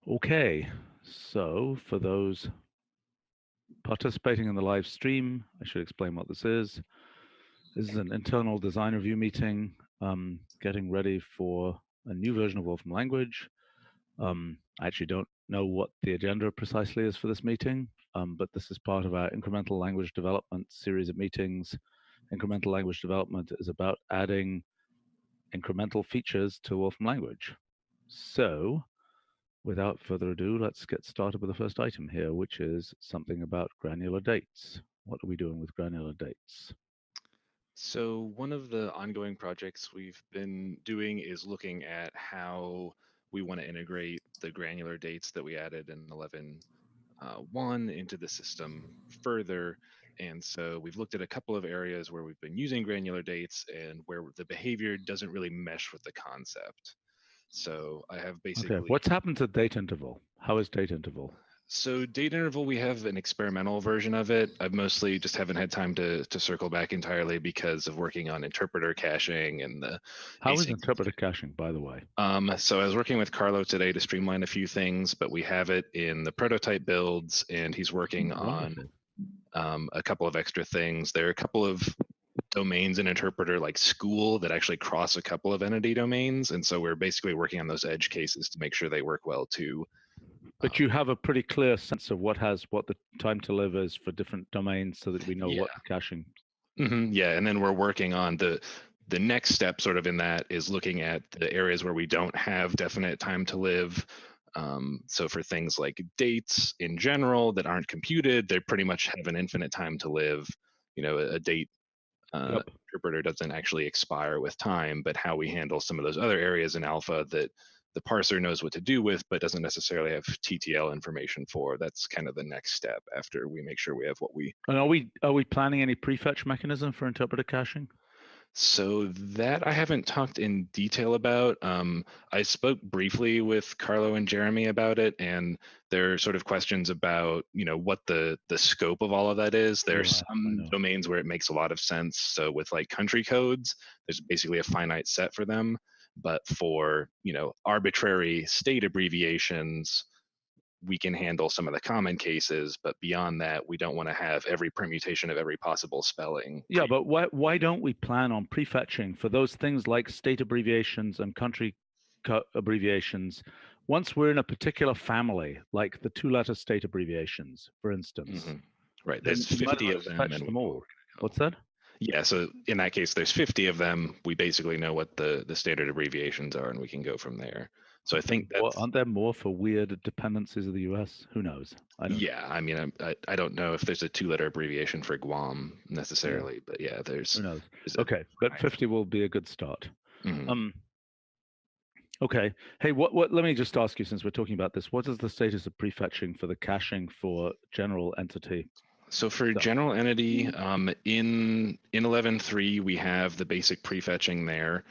Okay, so for those participating in the live stream, I should explain what this is. This is an internal design review meeting, getting ready for a new version of Wolfram Language. I actually don't know what the agenda precisely is for this meeting, but this is part of our Incremental Language Development series of meetings. Incremental Language Development is about adding incremental features to Wolfram Language. So, without further ado, let's get started with the first item here, which is something about granular dates. What are we doing with granular dates? So one of the ongoing projects we've been doing is looking at how we want to integrate the granular dates that we added in 11.1 into the system further. And so we've looked at a couple of areas where we've been using granular dates and where the behavior doesn't really mesh with the concept. So I have basically... Okay, what's happened to date interval? How is date interval? So date interval, we have an experimental version of it. I mostly just haven't had time to circle back entirely because of working on interpreter caching and the How is async. interpreter caching, by the way? So I was working with Carlo today to streamline a few things, but we have it in the prototype builds, and he's working on a couple of extra things. There are a couple of domains in interpreter like school that actually cross a couple of entity domains, and so we're basically working on those edge cases to make sure they work well too. But you have a pretty clear sense of what the time to live is for different domains so that we know what the caching. Yeah, and then we're working on the next step sort of in that is looking at the areas where we don't have definite time to live. So for things like dates in general that aren't computed, they pretty much have an infinite time to live. You know, a date interpreter doesn't actually expire with time, but how we handle some of those other areas in alpha that the parser knows what to do with, but doesn't necessarily have TTL information for. That's kind of the next step after we make sure we have what we... And are we planning any prefetch mechanism for interpreter caching? So that I haven't talked in detail about. I spoke briefly with Carlo and Jeremy about it, and there are sort of questions about, you know, what the scope of all of that is. There are some domains where it makes a lot of sense. So with like country codes, there's basically a finite set for them. But for, you know, arbitrary state abbreviations, we can handle some of the common cases, but beyond that, we don't want to have every permutation of every possible spelling. Yeah, but why don't we plan on prefetching for those things like state abbreviations and country abbreviations? Once we're in a particular family, like the two-letter state abbreviations, for instance. Right, there's 50 of them. Fetch them all. What's that? Yeah, so in that case, there's 50 of them. We basically know what the standard abbreviations are, and we can go from there. So I think that... aren't there more for weird dependencies of the US? Who knows? Yeah, I mean, I don't know if there's a two-letter abbreviation for Guam necessarily, but yeah, there's... Who knows? Okay, but 50 will be a good start. Okay. Hey, let me just ask you, since we're talking about this, what is the status of prefetching for the caching for general entity? So for general entity, in 11.3, we have the basic prefetching there.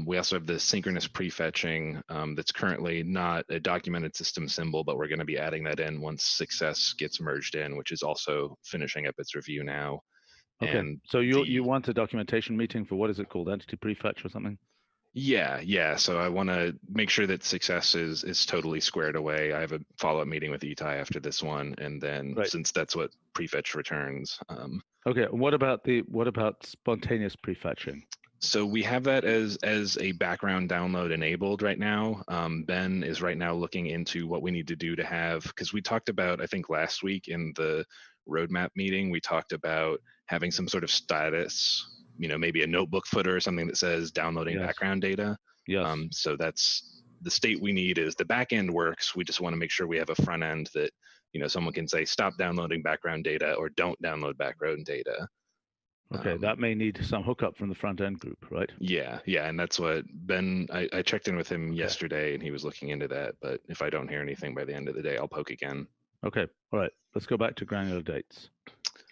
We also have the synchronous prefetching that's currently not a documented system symbol, but we're going to be adding that in once success gets merged in, which is also finishing up its review now. Okay, and so you want a documentation meeting for, what is it called, entity prefetch or something? Yeah. So I want to make sure that success is totally squared away. I have a follow-up meeting with Itai after this one, and then since that's what prefetch returns. Okay. What about spontaneous prefetching? So we have that as a background download enabled right now. Ben is right now looking into what we need to do to have, because we talked about, I think last week in the roadmap meeting, we talked about having some sort of status, you know, maybe a notebook footer or something that says downloading background data. Yes. So that's the state we need. Is the back end works. We just want to make sure we have a front end that, you know, someone can say stop downloading background data or don't download background data. Okay, that may need some hookup from the front end group, right? Yeah, and that's what Ben, I checked in with him yesterday and he was looking into that, but if I don't hear anything by the end of the day, I'll poke again. Okay, all right, let's go back to granular dates.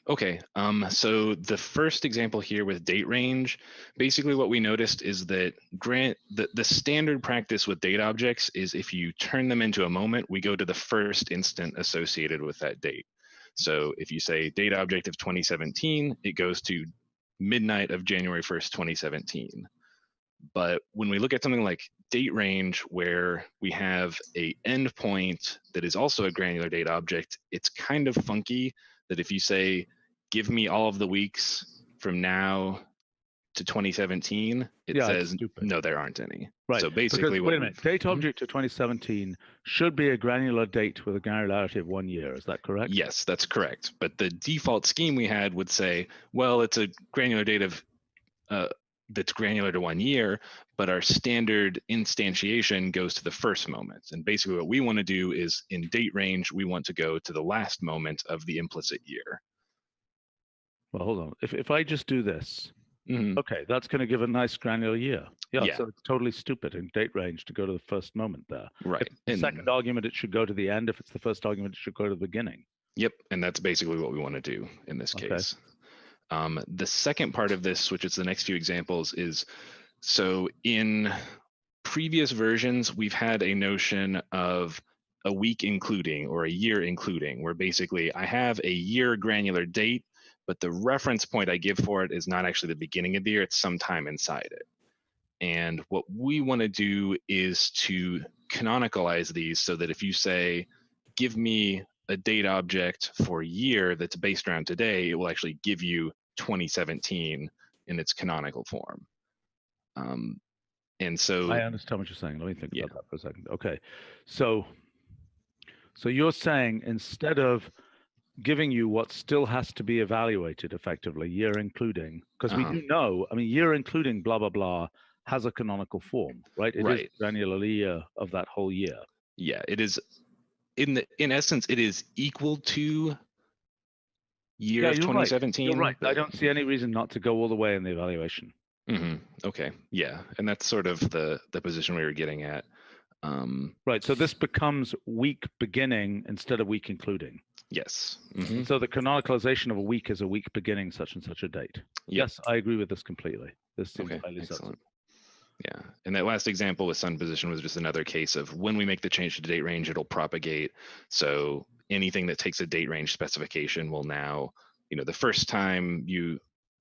Okay, so the first example here with date range, basically what we noticed is that the standard practice with date objects is if you turn them into a moment, we go to the first instant associated with that date. So if you say date object of 2017, it goes to midnight of January 1st, 2017. But when we look at something like date range, where we have a endpoint that is also a granular date object, it's kind of funky that if you say, give me all of the weeks from now to 2017, it Yeah, it's says, stupid. no, there aren't any. Right. So basically, because, wait a minute, date object to 2017 should be a granular date with a granularity of 1 year. Is that correct? Yes, that's correct. But the default scheme we had would say, well, it's a granular date of that's granular to 1 year, but our standard instantiation goes to the first moment. And basically what we want to do is in date range, we want to go to the last moment of the implicit year. Well, hold on. If I just do this, Mhm. okay, that's going to give a nice granular year. Yeah, Yeah. so it's totally stupid in date range to go to the first moment there. Right. If it's the second argument, it should go to the end. If it's the first argument, it should go to the beginning. Yep, and that's basically what we want to do in this case. The second part of this, which is the next few examples, is so in previous versions, we've had a notion of a week including or a year including, where basically I have a year granular date, but the reference point I give for it is not actually the beginning of the year, it's sometime inside it. And what we want to do is to canonicalize these so that if you say, give me a date object for year that's based around today, it will actually give you 2017 in its canonical form. And so I understand what you're saying. Let me think about that for a second. Okay, so you're saying instead of giving you what still has to be evaluated effectively, year including, because we do know, I mean, year including blah, blah, blah has a canonical form, right? It is granular year of that whole year. Yeah, it is. In essence, it is equal to year of 2017. You're right. I don't see any reason not to go all the way in the evaluation. Okay, yeah, and that's sort of the position we were getting at. Right, so this becomes week beginning instead of week including. Yes. So the canonicalization of a week is a week beginning such and such a date. Yes, I agree with this completely. This seems highly sensible. Yeah, and that last example with sun position was just another case of when we make the change to date range, it'll propagate. So anything that takes a date range specification will now, the first time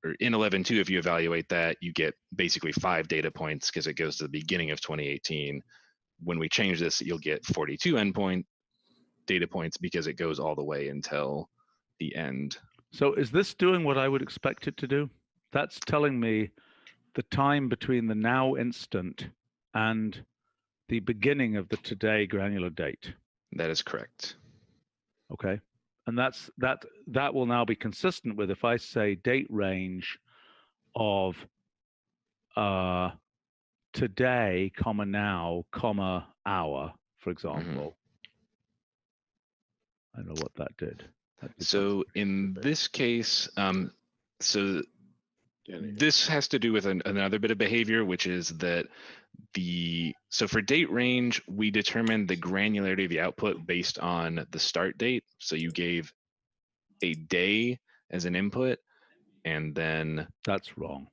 or in 11.2, if you evaluate that, you get basically 5 data points because it goes to the beginning of 2018. When we change this, you'll get 42 endpoint data points because it goes all the way until the end. So is this doing what I would expect it to do? That's telling me the time between the now instant and the beginning of the today granular date. That is correct. Okay. And that will now be consistent with if I say date range of today, now, hour, for example. I don't know what that did. So in this case, so this has to do with another bit of behavior, which is that so for date range, we determined the granularity of the output based on the start date. So you gave a day as an input, and then that's wrong.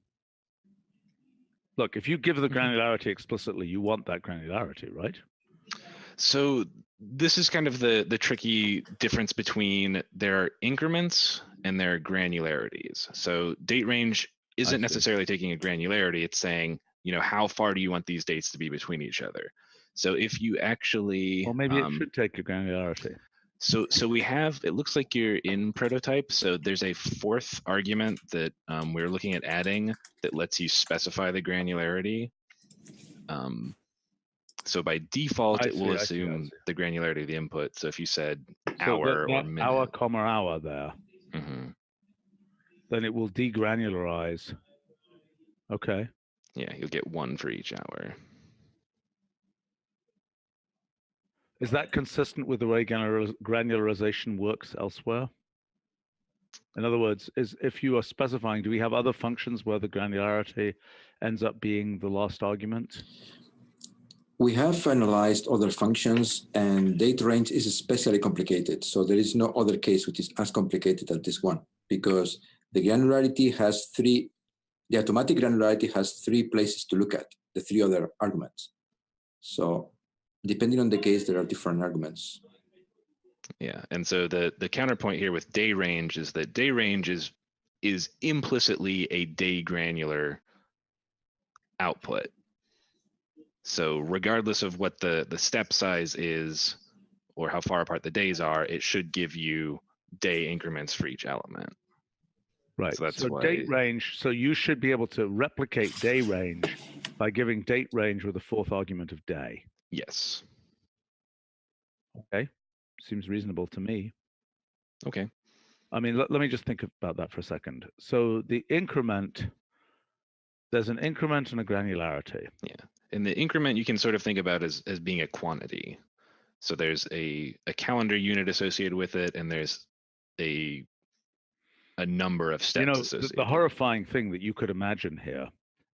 Look, if you give the granularity explicitly, you want that granularity, right? So this is kind of the tricky difference between their increments and their granularities. So date range isn't necessarily taking a granularity, it's saying, how far do you want these dates to be between each other? So if you actually... Well, maybe it should take a granularity. So we have, it looks like you're in prototype. So there's a fourth argument that we're looking at adding that lets you specify the granularity. So by default, it will assume the granularity of the input. So if you said hour or minute. Hour there, then it will degranularize. Okay. Yeah, you'll get 1 for each hour. Is that consistent with the way granularization works elsewhere? In other words, if you are specifying, do we have other functions where the granularity ends up being the last argument? We have analyzed other functions, and date range is especially complicated. So there is no other case which is as complicated as this one, because the granularity has the automatic granularity has 3 places to look at, the 3 other arguments. So depending on the case, there are different arguments. Yeah, and so the counterpoint here with day range is that day range is implicitly a day granular output. So regardless of what the step size is or how far apart the days are, it should give you day increments for each element. Right. So that's so why. Date range. So you should be able to replicate day range by giving date range with a fourth argument of day. Yes. Okay. Seems reasonable to me. Okay. I mean, let me just think about that for a second. So the increment, there's an increment and a granularity. Yeah. And the increment you can sort of think about as being a quantity. So there's a calendar unit associated with it, and there's a number of steps You know, associated. the horrifying thing that you could imagine here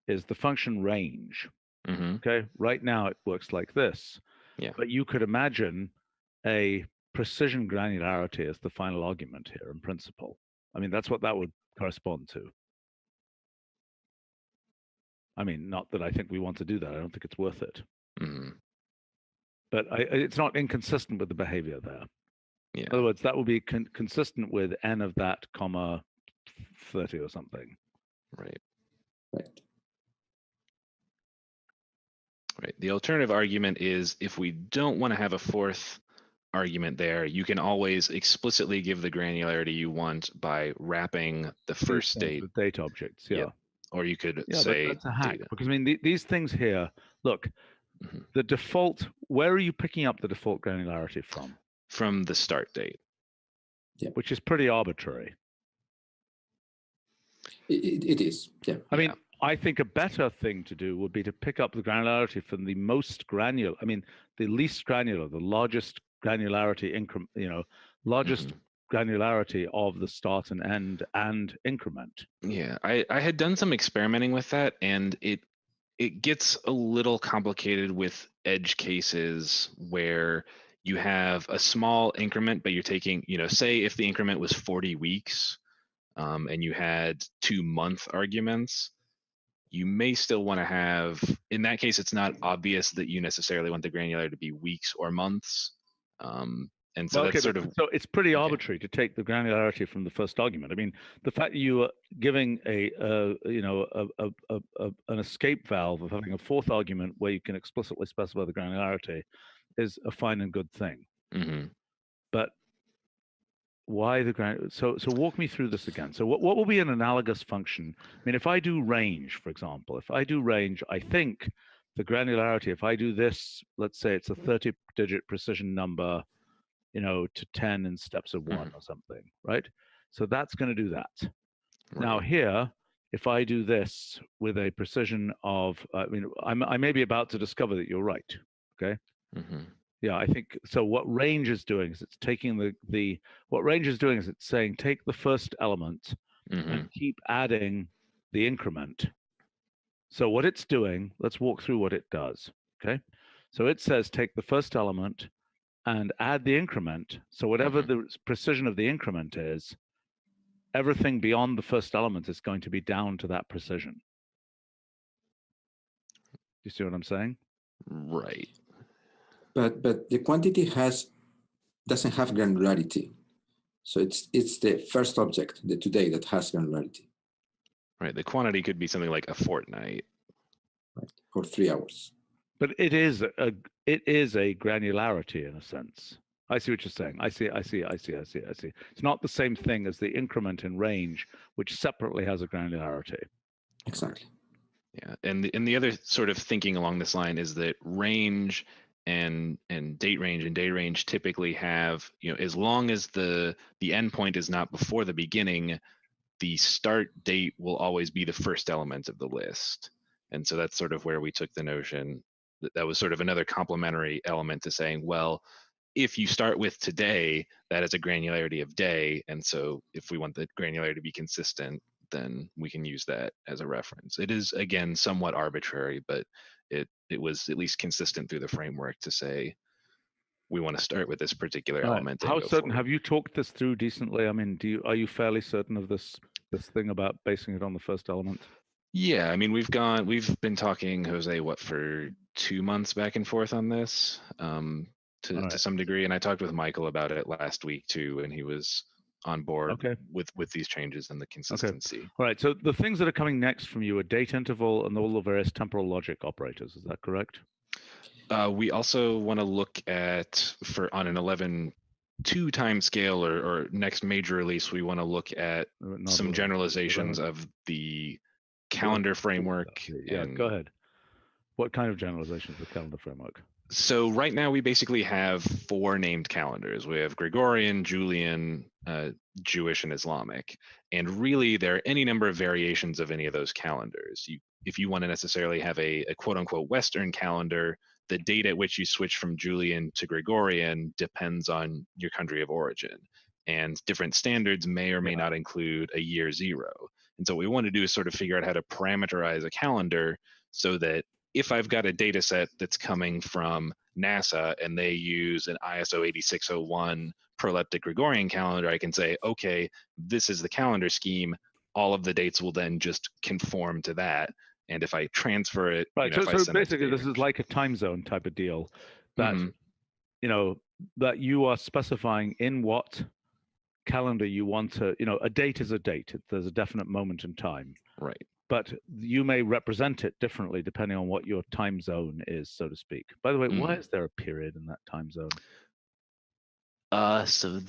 is the function range. Mm-hmm. Okay. Right now it works like this. Yeah. But you could imagine a precision granularity as the final argument here in principle. I mean, that's what that would correspond to. I mean, not that I think we want to do that. I don't think it's worth it. Mm-hmm. But it's not inconsistent with the behavior there. Yeah. In other words, that would be consistent with n of that comma 30 or something. Right. Right. Right. The alternative argument is if we don't want to have a fourth argument there, you can always explicitly give the granularity you want by wrapping the first date with date objects. Yeah. Yep. Or you could Yeah, say but that's a hack data. because I mean these things here. Look, Mhm. the default. Where are you picking up the default granularity from? From the start date. Which is pretty arbitrary. It is. Yeah. I mean, I think a better thing to do would be to pick up the granularity from the most granular. I mean, the least granular, the largest granularity increment. Largest granularity of the start and end and increment. Yeah, I had done some experimenting with that, and it gets a little complicated with edge cases where you have a small increment, but you're taking, say if the increment was 40 weeks and you had 2-month arguments, you may still want to have, in that case, it's not obvious that you necessarily want the granularity to be weeks or months. And so that's sort of. So it's pretty arbitrary to take the granularity from the first argument. I mean, the fact that you are giving an escape valve of having a fourth argument where you can explicitly specify the granularity is a fine and good thing. Mm-hmm. But why the granularity? So walk me through this again. So what will be an analogous function? I mean, if I do range, for example, if I do range, I think the granularity, if I do this, let's say it's a 30-digit precision number, to 10 in steps of 1 or something, right? So that's going to do that. Right. Now here, if I do this with a precision of, I may be about to discover that you're right, okay? Mm-hmm. Yeah, I think, so what range is doing is it's taking what range is doing is it's saying take the first element and keep adding the increment. So what it's doing, let's walk through what it does, okay? So it says take the first element and add the increment. So whatever the precision of the increment is, everything beyond the first element is going to be down to that precision. You see what I'm saying? Right. But the quantity doesn't have granularity. So it's the first object, the today, that has granularity. Right. The quantity could be something like a fortnight. Right. Or 3 hours. But it is a granularity in a sense. I see what you're saying. I see. It's not the same thing as the increment in range, which separately has a granularity. Exactly. Yeah, and the other sort of thinking along this line is that range and date range typically have, as long as the endpoint is not before the beginning, the start date will always be the first element of the list. And so that's sort of where we took the notion that was sort of another complementary element to saying, well, if you start with today, that is a granularity of day. And so if we want the granularity to be consistent, then we can use that as a reference. It is, again, somewhat arbitrary, but it was at least consistent through the framework to say, we want to start with this particular element. How certain, have you talked this through decently? I mean, are you fairly certain of this thing about basing it on the first element? Yeah, I mean, we've been talking, Jose, for 2 months back and forth on this to some degree. And I talked with Michael about it last week too, and he was on board Okay. with these changes and the consistency. All right. So the things that are coming next from you are date interval and all the various temporal logic operators. Is that correct? We also want to look at, on an 11.2 time scale or next major release, we want to look at some generalizations of the calendar framework. Yeah, go ahead. What kind of generalizations of the calendar framework? So right now we basically have 4 named calendars. We have Gregorian, Julian, Jewish, and Islamic. And really there are any number of variations of any of those calendars. If you want to necessarily have a quote unquote Western calendar, the date at which you switch from Julian to Gregorian depends on your country of origin. And different standards may or may not include a year 0. And so what we want to do is sort of figure out how to parameterize a calendar so that if I've got a data set that's coming from NASA and they use an ISO 8601 proleptic Gregorian calendar, I can say, okay, this is the calendar scheme. All of the dates will then just conform to that. And if I transfer it, right. So basically, this is like a time zone type of deal that, that you are specifying in what calendar you want to, a date is a date. There's a definite moment in time. Right. But you may represent it differently depending on what your time zone is, so to speak. By the way, why is there a period in that time zone? So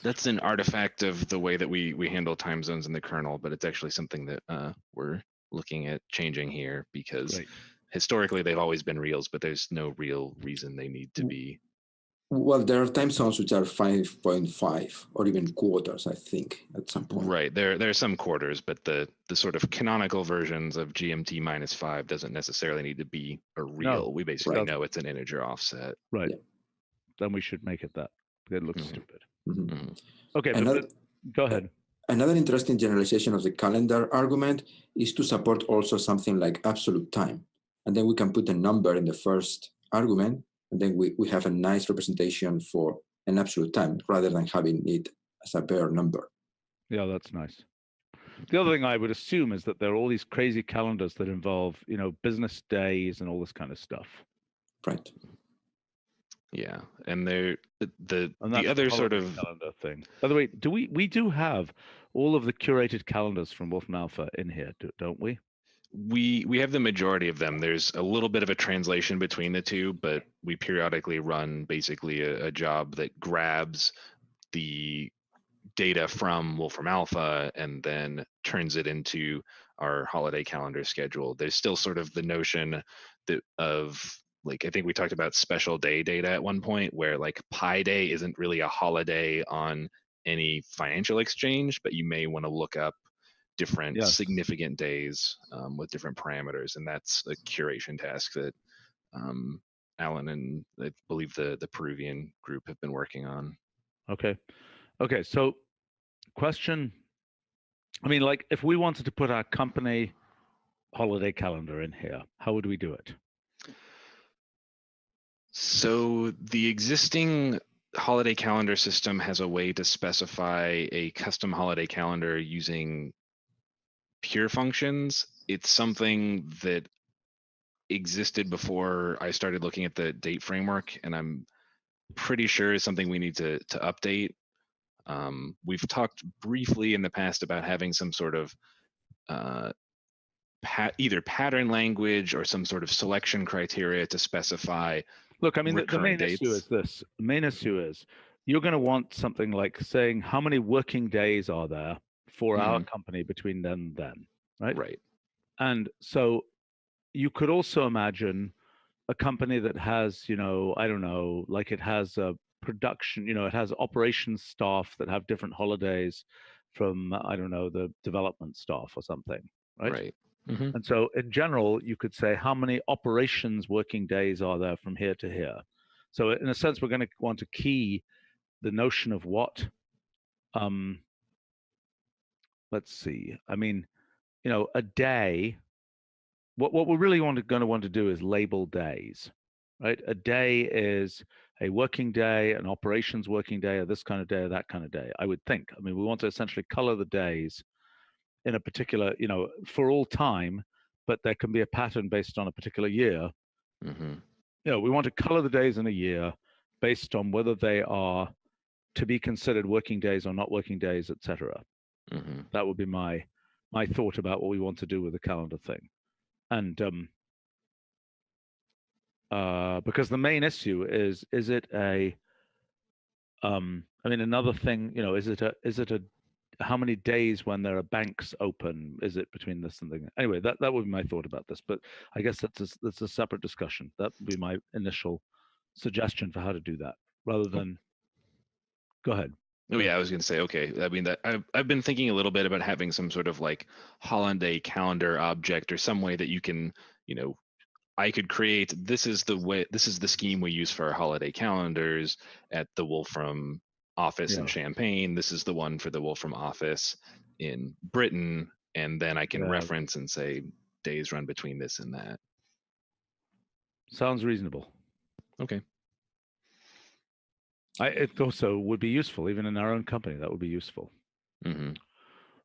that's an artifact of the way that we handle time zones in the kernel, but it's actually something that we're looking at changing here because historically they've always been reals, but there's no real reason they need to be. Well, there are time zones which are 5.5 or even quarters, I think, at some point. Right. There are some quarters, but the sort of canonical versions of GMT -5 doesn't necessarily need to be a real. No, we basically know it's an integer offset. Right. Yeah. Then we should make it that. It looks stupid. Mm-hmm. Okay, but go ahead. Another interesting generalization of the calendar argument is to support also something like absolute time. And then we can put a number in the first argument, and then we have a nice representation for an absolute time rather than having it as a bare number. Yeah, that's nice. The other thing I would assume is that there are all these crazy calendars that involve, business days and all this kind of stuff. Right. Yeah, and the other sort of calendar thing. By the way, we do have all of the curated calendars from Wolfram Alpha in here, don't we? We have the majority of them. There's a little bit of a translation between the two, but we periodically run basically a job that grabs the data from Wolfram Alpha and then turns it into our holiday calendar schedule. There's still sort of the notion of I think we talked about special day data at one point where Pi Day isn't really a holiday on any financial exchange, but you may want to look up different significant days with different parameters. And that's a curation task that Alan and I believe the Peruvian group have been working on. Okay. So question, if we wanted to put our company holiday calendar in here, how would we do it? So the existing holiday calendar system has a way to specify a custom holiday calendar using pure functions. It's something that existed before I started looking at the date framework, and I'm pretty sure is something we need to update. We've talked briefly in the past about having some sort of either pattern language or some sort of selection criteria to specify. Look, the main issue is this. The main issue is you're going to want something like saying how many working days are there for our company between then and then, right? Right. And so you could also imagine a company that has, I don't know, it has a production, it has operations staff that have different holidays from, I don't know, the development staff or something, right? Right. And so in general, you could say how many operations working days are there from here to here. So in a sense, we're going to want to key the notion of what, let's see, a day, what we're really going to want to do is label days, right? A day is a working day, an operations working day, or this kind of day, or that kind of day, I would think. We want to essentially color the days in a particular, for all time, but there can be a pattern based on a particular year. We want to color the days in a year based on whether they are to be considered working days or not working days, etc. Hmm. That would be my thought about what we want to do with the calendar thing. And because the main issue is it a I mean, another thing, is it a how many days when there are banks open is it between this and the anyway, that would be my thought about this, but I guess that's a separate discussion. That would be my initial suggestion for how to do that, rather than go ahead. Oh yeah, I was going to say, okay. I mean, that I've been thinking a little bit about having some sort of like holiday calendar object or some way that you can, I could create, this is the scheme we use for our holiday calendars at the Wolfram office in Champaign. This is the one for the Wolfram office in Britain. And then I can reference and say days run between this and that. Sounds reasonable. Okay. It also would be useful, even in our own company, that would be useful. Mm-hmm.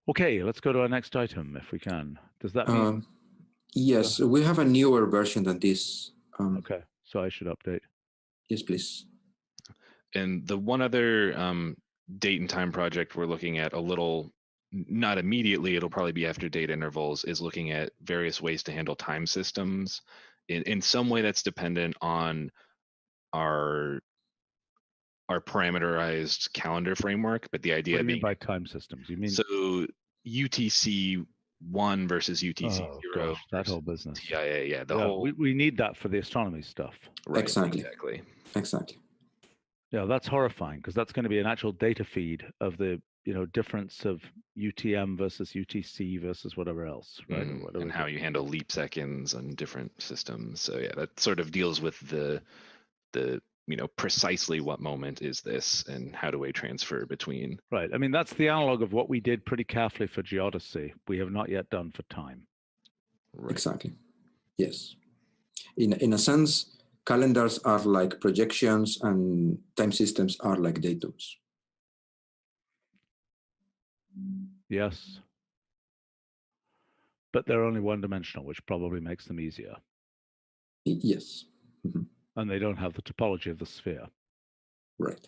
Okay, let's go to our next item if we can. Does that mean? Yes, we have a newer version than this. Okay, so I should update. Yes, please. And the one other date and time project we're looking at a little, not immediately, it'll probably be after date intervals, is looking at various ways to handle time systems in some way that's dependent on our parameterized calendar framework. But the idea What do you being mean by time systems? You mean so UTC 1 versus UTC 0. Gosh, that whole business. TIA, yeah, the whole. We need that for the astronomy stuff. Right, exactly. Yeah, that's horrifying, because that's going to be an actual data feed of the difference of UTM versus UTC versus whatever else, right? And how you handle leap seconds on different systems. So yeah, that sort of deals with the precisely what moment is this and how do we transfer between. Right. I mean, that's the analog of what we did pretty carefully for geodesy. We have not yet done for time. Right. Exactly. Yes. In a sense, calendars are like projections and time systems are like datums. Yes. But they're only one-dimensional, which probably makes them easier. Yes. Mm-hmm. And they don't have the topology of the sphere. Right.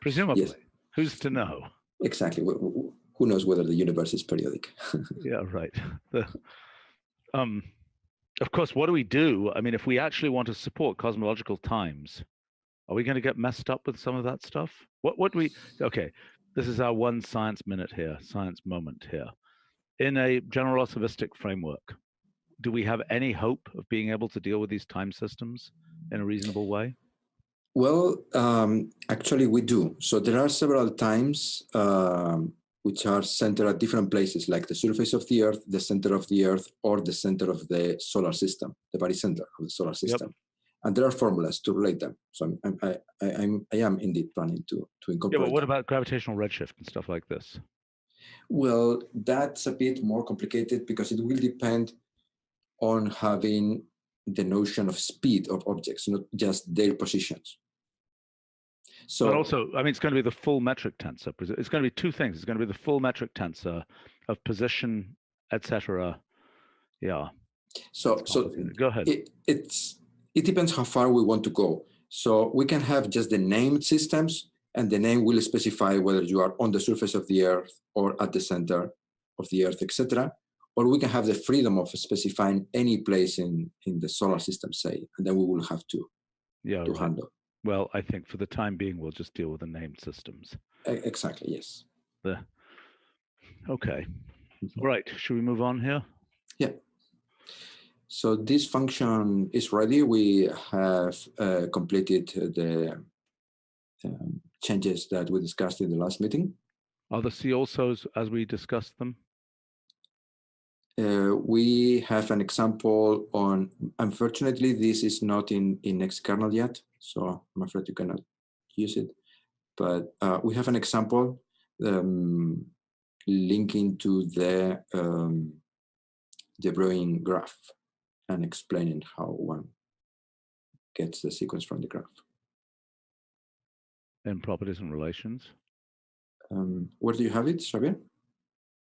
Presumably. Yes. Who's to know? Exactly. Who knows whether the universe is periodic? Yeah, right. Of course, what do we do? I mean, if we actually want to support cosmological times, are we going to get messed up with some of that stuff? Okay, this is our one science minute here, science moment here. In a general relativistic framework, do we have any hope of being able to deal with these time systems in a reasonable way? Well, actually we do. So there are several times which are centered at different places, like the surface of the Earth, the center of the Earth, or the center of the solar system, the very center of the solar system. Yep. And there are formulas to relate them. So I am indeed planning to incorporate. Yeah, but what about gravitational redshift and stuff like this? Well, that's a bit more complicated because it will depend on having the notion of speed of objects, not just their positions. So, but also, I mean, it's going to be the full metric tensor. It's going to be two things. It's going to be the full metric tensor of position, etc. Yeah. So go ahead. It depends how far we want to go. So we can have just the named systems, and the name will specify whether you are on the surface of the Earth or at the center of the Earth, etc. Or we can have the freedom of specifying any place in the solar system, say, and then we will have to handle. Well, I think for the time being, we'll just deal with the named systems. Exactly, yes. Okay. All right, should we move on here? Yeah. So this function is ready. We have completed the changes that we discussed in the last meeting. Are the C alsos as we discussed them? We have an example on, unfortunately, this is not in Xkernel yet, so I'm afraid you cannot use it. But we have an example linking to the Brownian graph and explaining how one gets the sequence from the graph. In properties and relations? Where do you have it, Xavier?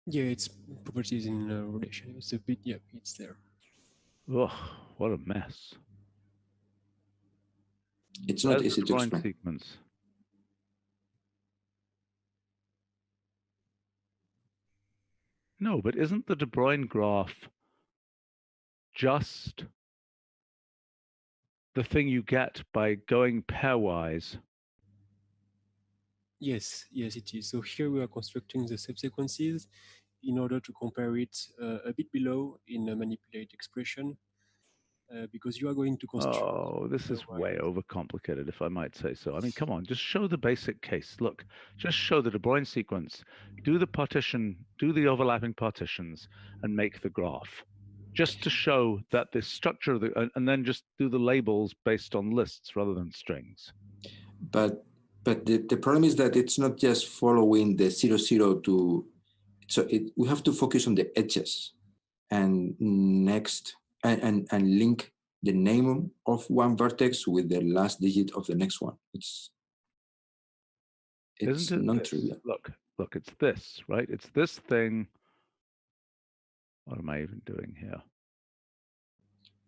Yeah, it's properties in relation. It's a bit, yeah, it's there. Oh, what a mess. It's not easy to explain. Sequence. No, but isn't the De Broglie graph just the thing you get by going pairwise? Yes, yes, it is. So here we are constructing the subsequences in order to compare it a bit below in a manipulated expression, because you are going to construct. Oh, this is way overcomplicated, if I might say so. I mean, come on, just show the basic case. Look, just show the De Broglie sequence, do the partition, do the overlapping partitions, and make the graph. Just to show that the structure of the, and then just do the labels based on lists rather than strings. But the problem is that it's not just following the 0, to, so we have to focus on the edges and next and link the name of one vertex with the last digit of the next one. It's Isn't it non-trivial. Look, it's this, right? It's this thing. What am I even doing here?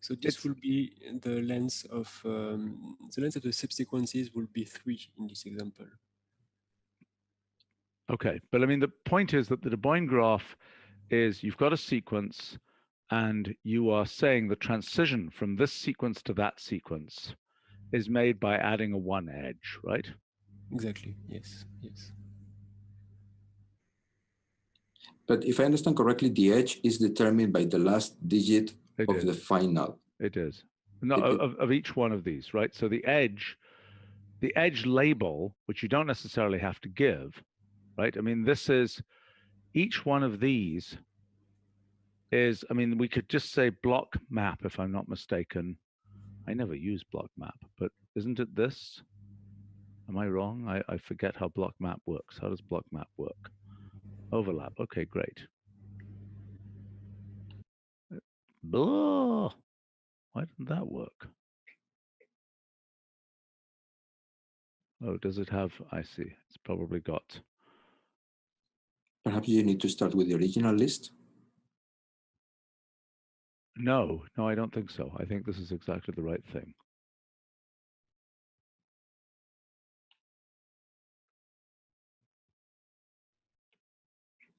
So this will be the length of the subsequences will be 3 in this example. Okay, but I mean, the point is that the De Broglie graph is you've got a sequence and you are saying the transition from this sequence to that sequence is made by adding a one edge, right? Exactly, yes, yes. But if I understand correctly, the edge is determined by the last digit of the final. It is. No, of each one of these, right? So the edge label, which you don't necessarily have to give, right? I mean, this is, each one of these is, I mean, we could just say block map, if I'm not mistaken. I never use block map, but isn't it this? Am I wrong? I forget how block map works. How does block map work? Overlap. Okay, great. Blah. Why didn't that work? Oh, does it have, I see. It's probably got. Perhaps you need to start with the original list. No, I don't think so. I think this is exactly the right thing.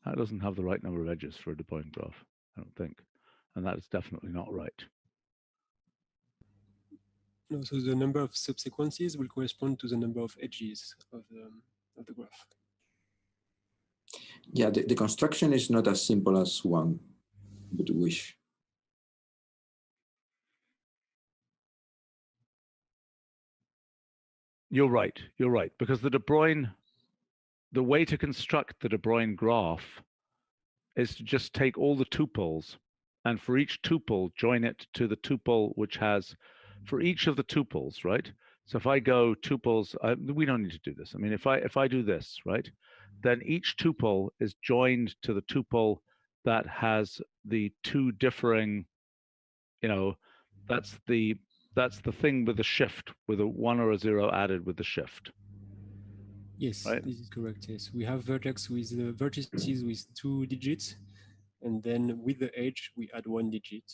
That doesn't have the right number of edges for a De Broglie graph, I don't think. And that is definitely not right. No, so the number of subsequences will correspond to the number of edges of the graph. Yeah, the construction is not as simple as one would wish. You're right, because the De Broglie, the way to construct the De Broglie graph is to just take all the tuples and for each tuple, join it to the tuple which has, for each of the tuples, right? So if I go tuples, we don't need to do this. I mean, if I do this, right, then each tuple is joined to the tuple that has the two differing, you know, that's the thing with the shift, with a 1 or a 0 added with the shift. Yes, right? This is correct. Yes, we have vertex with vertices with 2 digits, and then with the edge we add 1 digit,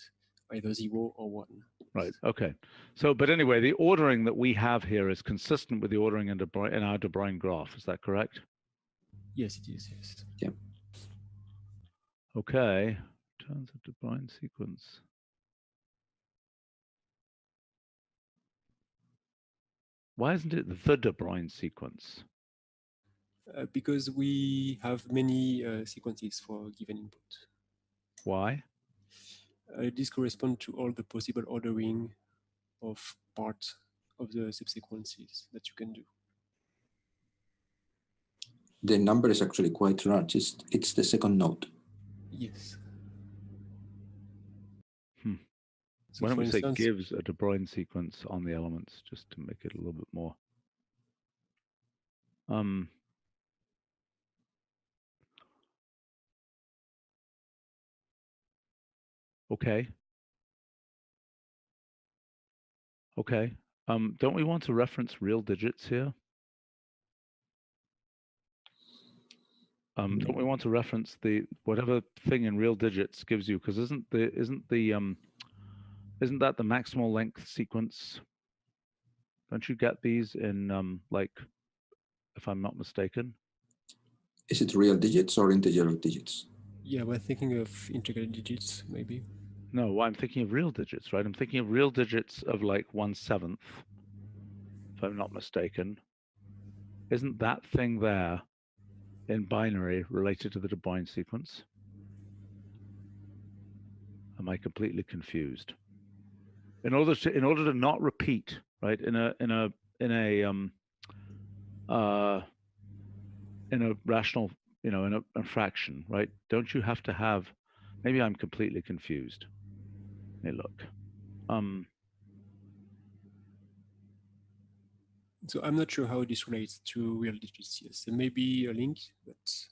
either 0 or 1. Right. Okay. So, but anyway, the ordering that we have here is consistent with the ordering in our De Broglie graph. Is that correct? Yes, it is. Yes. Yeah. Okay. Turns of De Broglie sequence. Why isn't it the De Broglie sequence? Because we have many sequences for a given input. Why? This corresponds to all the possible ordering of parts of the subsequences that you can do. The number is actually quite large. It's the second node. Yes. So why don't we say gives a De Broglie sequence on the elements just to make it a little bit more. Okay. Okay. Don't we want to reference real digits here? Don't we want to reference the whatever thing in real digits gives you? Because isn't that the maximal length sequence? Don't you get these in like, if I'm not mistaken? Is it real digits or integer digits? Yeah, we're thinking of integer digits, maybe. No, I'm thinking of real digits, right? I'm thinking of real digits of like 1/7, if I'm not mistaken. Isn't that thing there in binary related to the de Bruijn sequence? Am I completely confused? In order to not repeat, right? In a rational, in a fraction, right? Don't you have to have? Maybe I'm completely confused. Let me look. So I'm not sure how this relates to real digits. Yes, there may be a link, but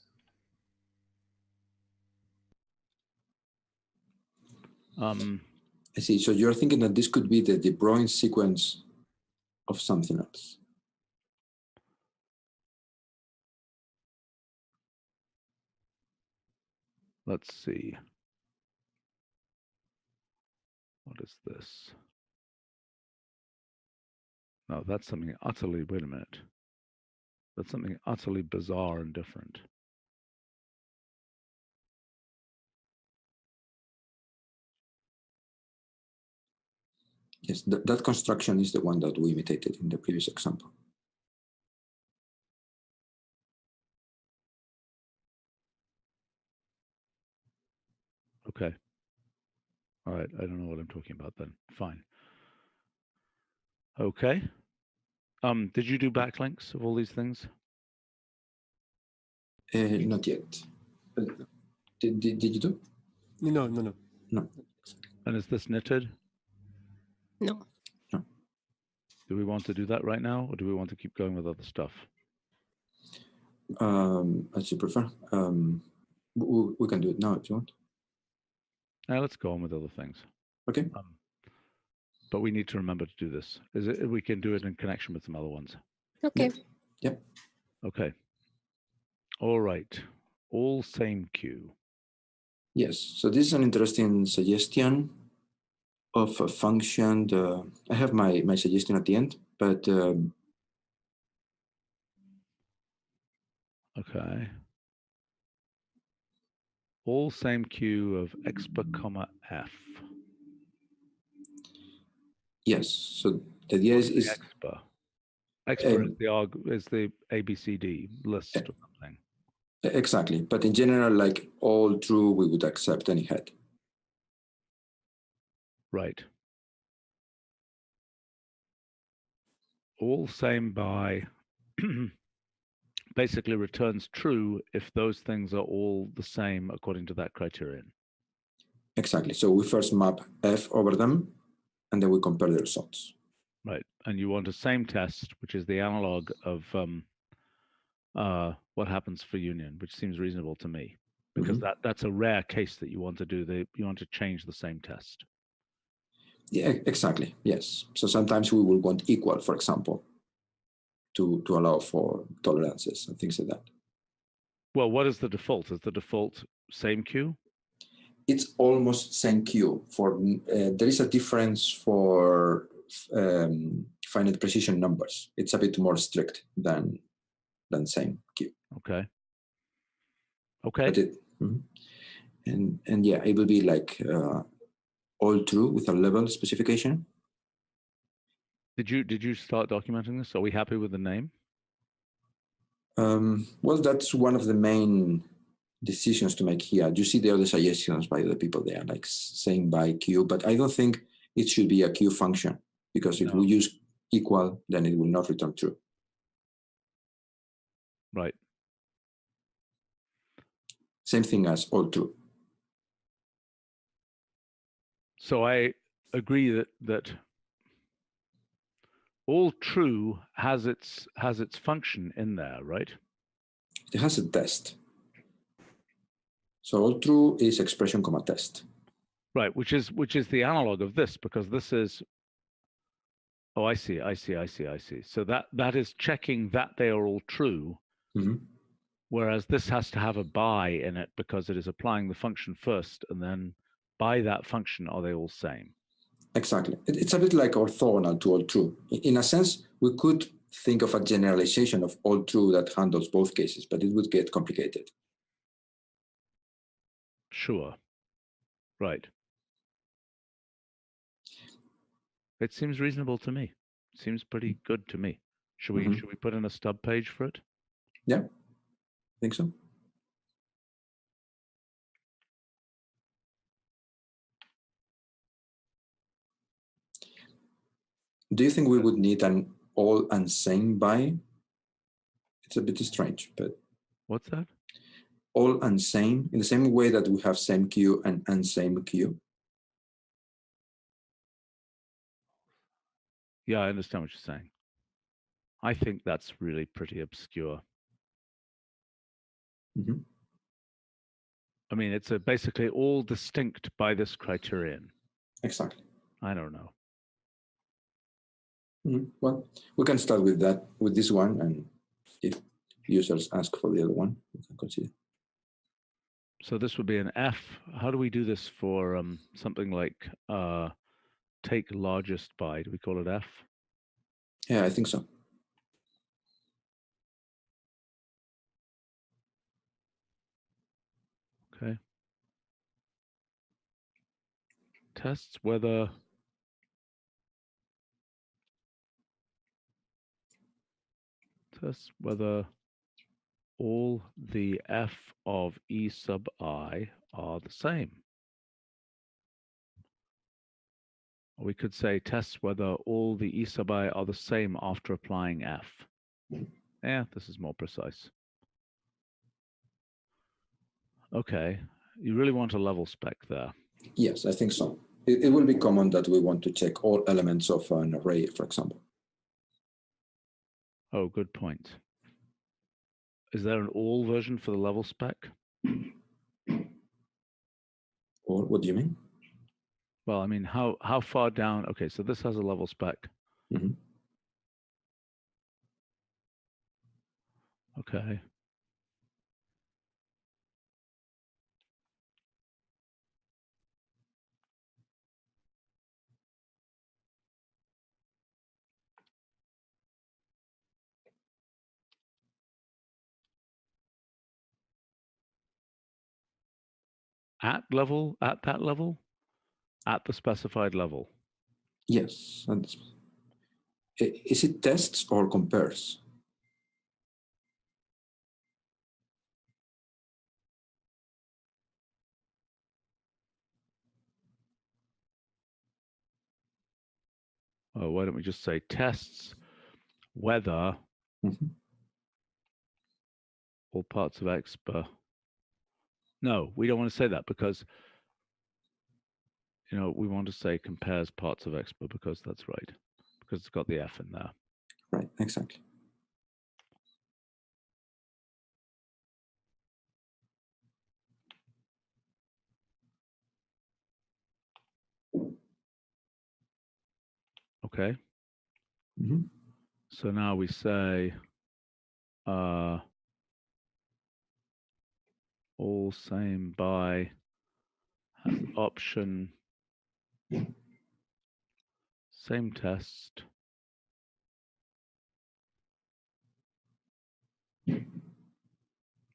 I see. So you're thinking that this could be the de Bruijn sequence of something else. Let's see. What is this? No, that's something utterly, wait a minute. That's something utterly bizarre and different. Yes, that construction is the one that we imitated in the previous example. Okay. All right, I don't know what I'm talking about then. Fine. Okay. Did you do backlinks of all these things? Not yet. Did you do? no. No. And is this knitted? No. No. Do we want to do that right now, or do we want to keep going with other stuff? As you prefer. We can do it now if you want. Let's go on with other things. Okay. But we need to remember to do this. We can do it in connection with some other ones. Okay. Yep. Okay. All right. All same queue. Yes. So this is an interesting suggestion of a function. I have my suggestion at the end, but okay. All same queue of expa comma f. yes. So the idea is expa. Expa is the ABCD list or something. Exactly. But in general, like all true, we would accept any head. Right. All same by basically returns true if those things are all the same according to that criterion. Exactly. So we first map F over them, and then we compare the results. Right. And you want a same test, which is the analog of what happens for union, which seems reasonable to me, because that's a rare case that you want to do. You want to change the same test. Yeah, exactly. Yes. So sometimes we will want equal, for example, to allow for tolerances and things like that. Well, what is the default? Is the default same queue? It's almost same queue. For there is a difference for finite precision numbers. It's a bit more strict than same queue. Okay. Okay. But and yeah, it will be like all true with a level specification. Did you start documenting this? Are we happy with the name? Well, that's one of the main decisions to make here. You see the other suggestions by the people there, like saying by Q, but I don't think it should be a Q function, because if we use equal, then it will not return true. Right. Same thing as all true. So I agree that all true has its function in there, right? It has a test. So all true is expression comma test. Right, which is the analog of this, because this is. Oh, I see. So that is checking that they are all true. Whereas this has to have a by in it because it is applying the function first, and then by that function, are they all same? Exactly. It's a bit like orthogonal to all true. In a sense, we could think of a generalization of all true that handles both cases, but it would get complicated. Sure. Right. It seems reasonable to me. Seems pretty good to me. Should we put in a stub page for it? Yeah, I think so. Do you think we would need an all and same by? It's a bit strange, but What's that? all and same, in the same way that we have same queue and unsame queue. Yeah, I understand what you're saying. I think that's really pretty obscure. I mean, it's basically all distinct by this criterion. Exactly. I don't know. Well, we can start with that, with this one, and if users ask for the other one, we can consider. So this would be an F. How do we do this for something like take largest by? Do we call it F? Yeah, I think so. Okay. Tests whether all the F of E sub I are the same. Or we could say tests whether all the E sub I are the same after applying F. Yeah, this is more precise. Okay, you really want a level spec there. Yes, I think so. It will be common that we want to check all elements of an array, for example. Oh, good point. Is there an all version for the level spec? Or what do you mean? Well, I mean, how far down? Okay, so this has a level spec. Okay. At that level, at the specified level. Yes. Is it tests or compares? Oh, why don't we just say tests whether all parts of expr. No, we don't want to say that because, you know, we want to say compares parts of expr because that's right, because it's got the F in there. Right, exactly. Okay. So now we say all same by has option same test.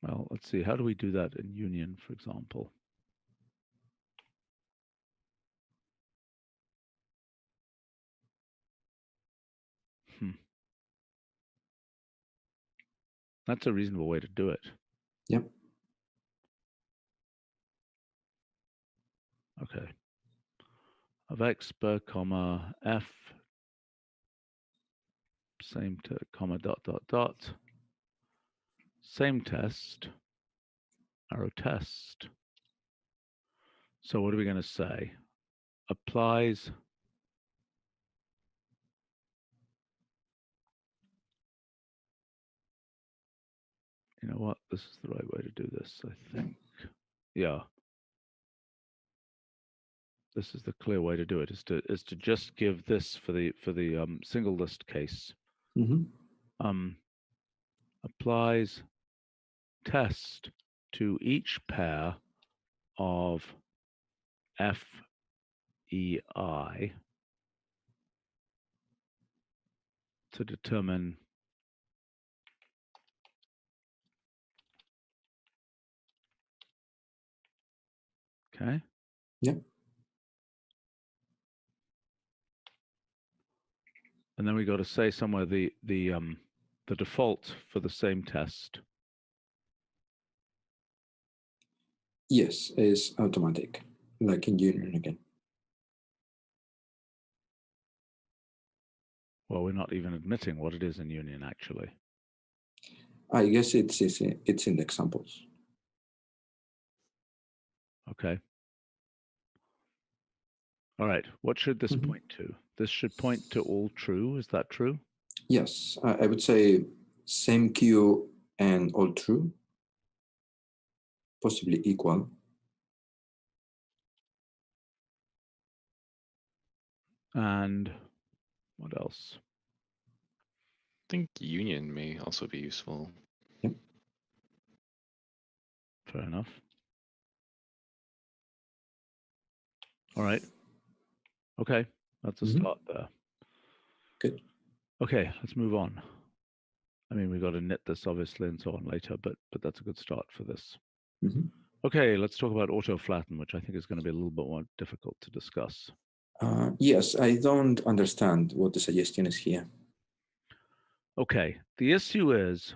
Well, let's see. How do we do that in union, for example? That's a reasonable way to do it. Yep. Okay. Of expr, comma, F, same to comma, dot, dot, dot. Same test, arrow test. So what are we going to say? Applies you know what? This is the right way to do this, I think. Yeah. This is the clear way to do it, is to just give this for the single list case. Applies test to each pair of FEI to determine Okay. Yeah. And then we got to say somewhere the default for the same test. Yes, is automatic, like in Union again. Well, we're not even admitting what it is in Union, actually. I guess it's in the examples. Okay. All right. What should this point to? This should point to all true. Is that true? Yes, I would say same queue and all true, possibly equal. And what else? I think union may also be useful. Yep. Fair enough. All right. Okay, that's a start there. Good. Okay, let's move on. I mean, we've got to knit this obviously and so on later, but that's a good start for this. Okay, let's talk about auto-flatten, which I think is going to be a little bit more difficult to discuss. Yes, I don't understand what the suggestion is here. Okay, the issue is,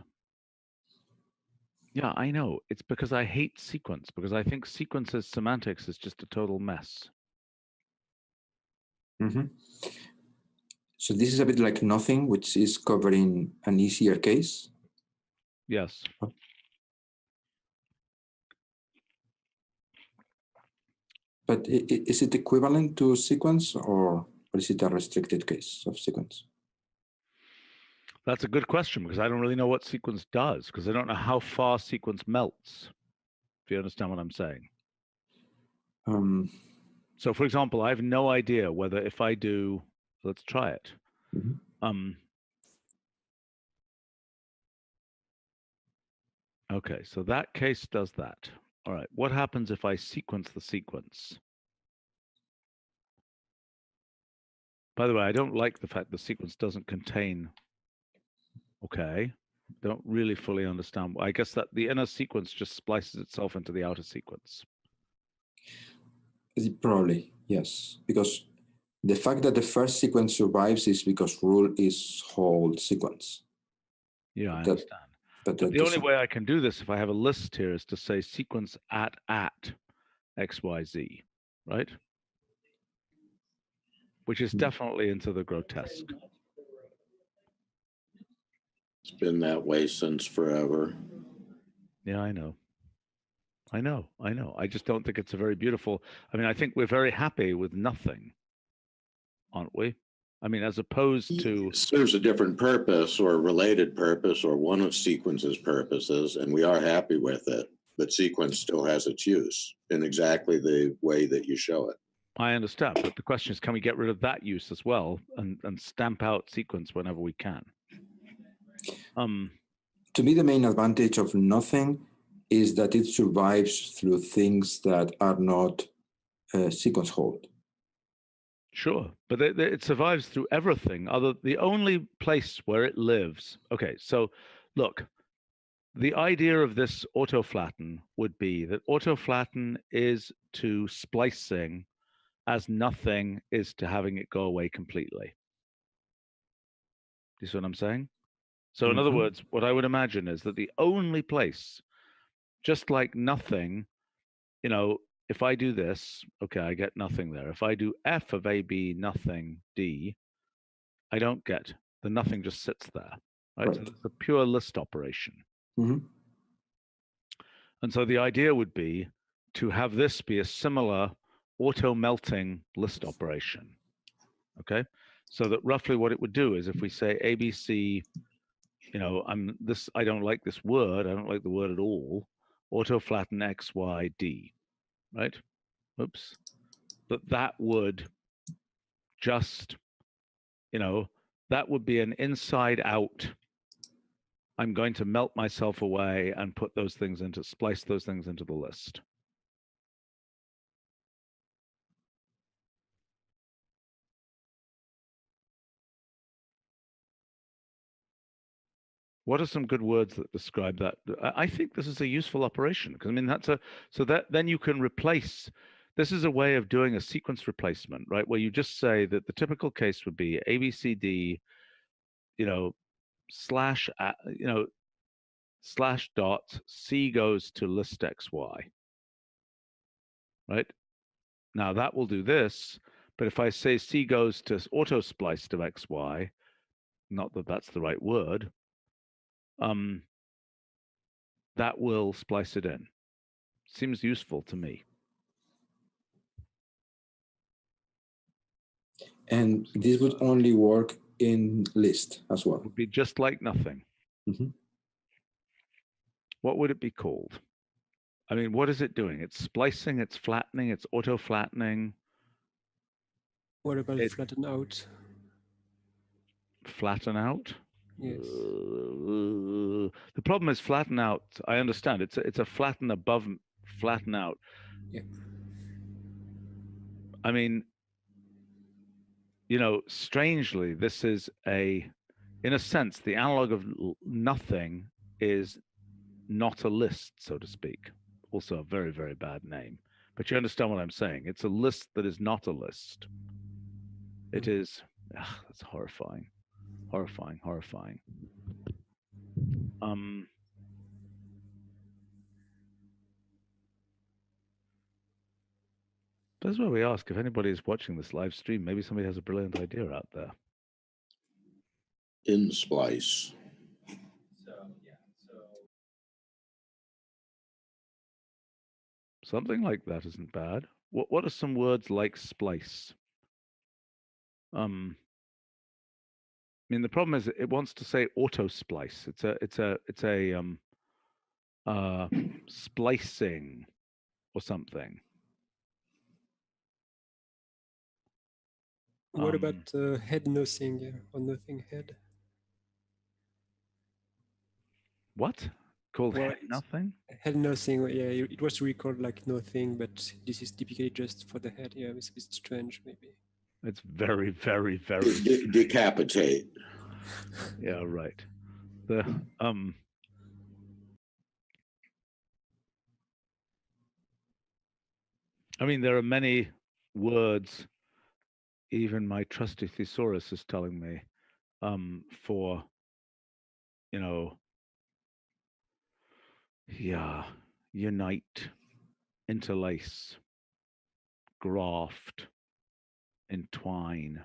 yeah, I know. It's because I hate sequence, because I think sequences semantics is just a total mess. So this is a bit like nothing, which is covering an easier case. Yes. But is it equivalent to sequence, or is it a restricted case of sequence? That's a good question, because I don't really know what sequence does, because I don't know how far sequence melts, if you understand what I'm saying. So for example, I have no idea whether if I do, let's try it. Okay, so that case does that. All right, what happens if I sequence the sequence? By the way, I don't like the fact the sequence doesn't contain, okay, don't really fully understand. I guess that the inner sequence just splices itself into the outer sequence. Probably, yes, because the fact that the first sequence survives is because rule is whole sequence. Yeah, I understand. But the only way I can do this if I have a list here is to say sequence at XYZ, right? Which is definitely into the grotesque. It's been that way since forever. Yeah, I know. I just don't think it's a very beautiful. I mean, I think we're very happy with nothing, aren't we? I mean, as opposed to... It serves a different purpose or a related purpose or one of sequence's purposes, and we are happy with it. But sequence still has its use in exactly the way that you show it. I understand, but the question is, can we get rid of that use as well and stamp out sequence whenever we can? To me, the main advantage of nothing is that it survives through things that are not sequence hold. Sure, but it survives through everything. The only place where it lives. Okay, so look, the idea of this auto-flatten would be that auto-flatten is to splicing as nothing is to having it go away completely. Do you see what I'm saying? So in other words, what I would imagine is that the only place, just like nothing, you know, if I do this, okay, I get nothing there. If I do f of AB nothing D, I don't get, the nothing just sits there, right? So it's a pure list operation. And so the idea would be to have this be a similar auto-melting list operation, okay? So that roughly what it would do is if we say ABC, you know, I don't like this word, I don't like the word at all, auto-flatten X, Y, D, right? Oops. But that would just, you know, that would be an inside out. I'm going to melt myself away and put those things into, splice those things into the list. What are some good words that describe that? I think this is a useful operation because I mean, then you can replace this is a way of doing a sequence replacement, right? Where you just say that the typical case would be ABCD, slash, slash dot, C goes to list XY, right? Now that will do this, but if I say C goes to auto spliced of XY, not that that's the right word, that will splice it in. Seems useful to me. And this would only work in list as well. It would be just like nothing. Mm-hmm. What would it be called? I mean, what is it doing? It's splicing, it's flattening, it's auto-flattening. What about flatten out? Flatten out? Yes. The problem is flatten out. I understand. It's a flatten above, flatten out. Yeah. I mean, strangely, this is in a sense, the analog of nothing is not a list, so to speak. Also a very, very bad name. But you understand what I'm saying. It's a list that is not a list. It is, that's horrifying. Horrifying, horrifying. That's why we ask if anybody is watching this live stream, maybe somebody has a brilliant idea out there. In splice. Something like that isn't bad. What are some words like splice? I mean, the problem is it wants to say auto splice. It's a splicing or something. What about head nothing or nothing head? What? Called head nothing? Head nothing, yeah, it was recalled like nothing, but this is typically just for the head. Yeah, it's a bit strange, maybe. It's very, very, very decapitate. Yeah, right. I mean, there are many words, even my trusty thesaurus is telling me, for, unite, interlace, graft, entwine.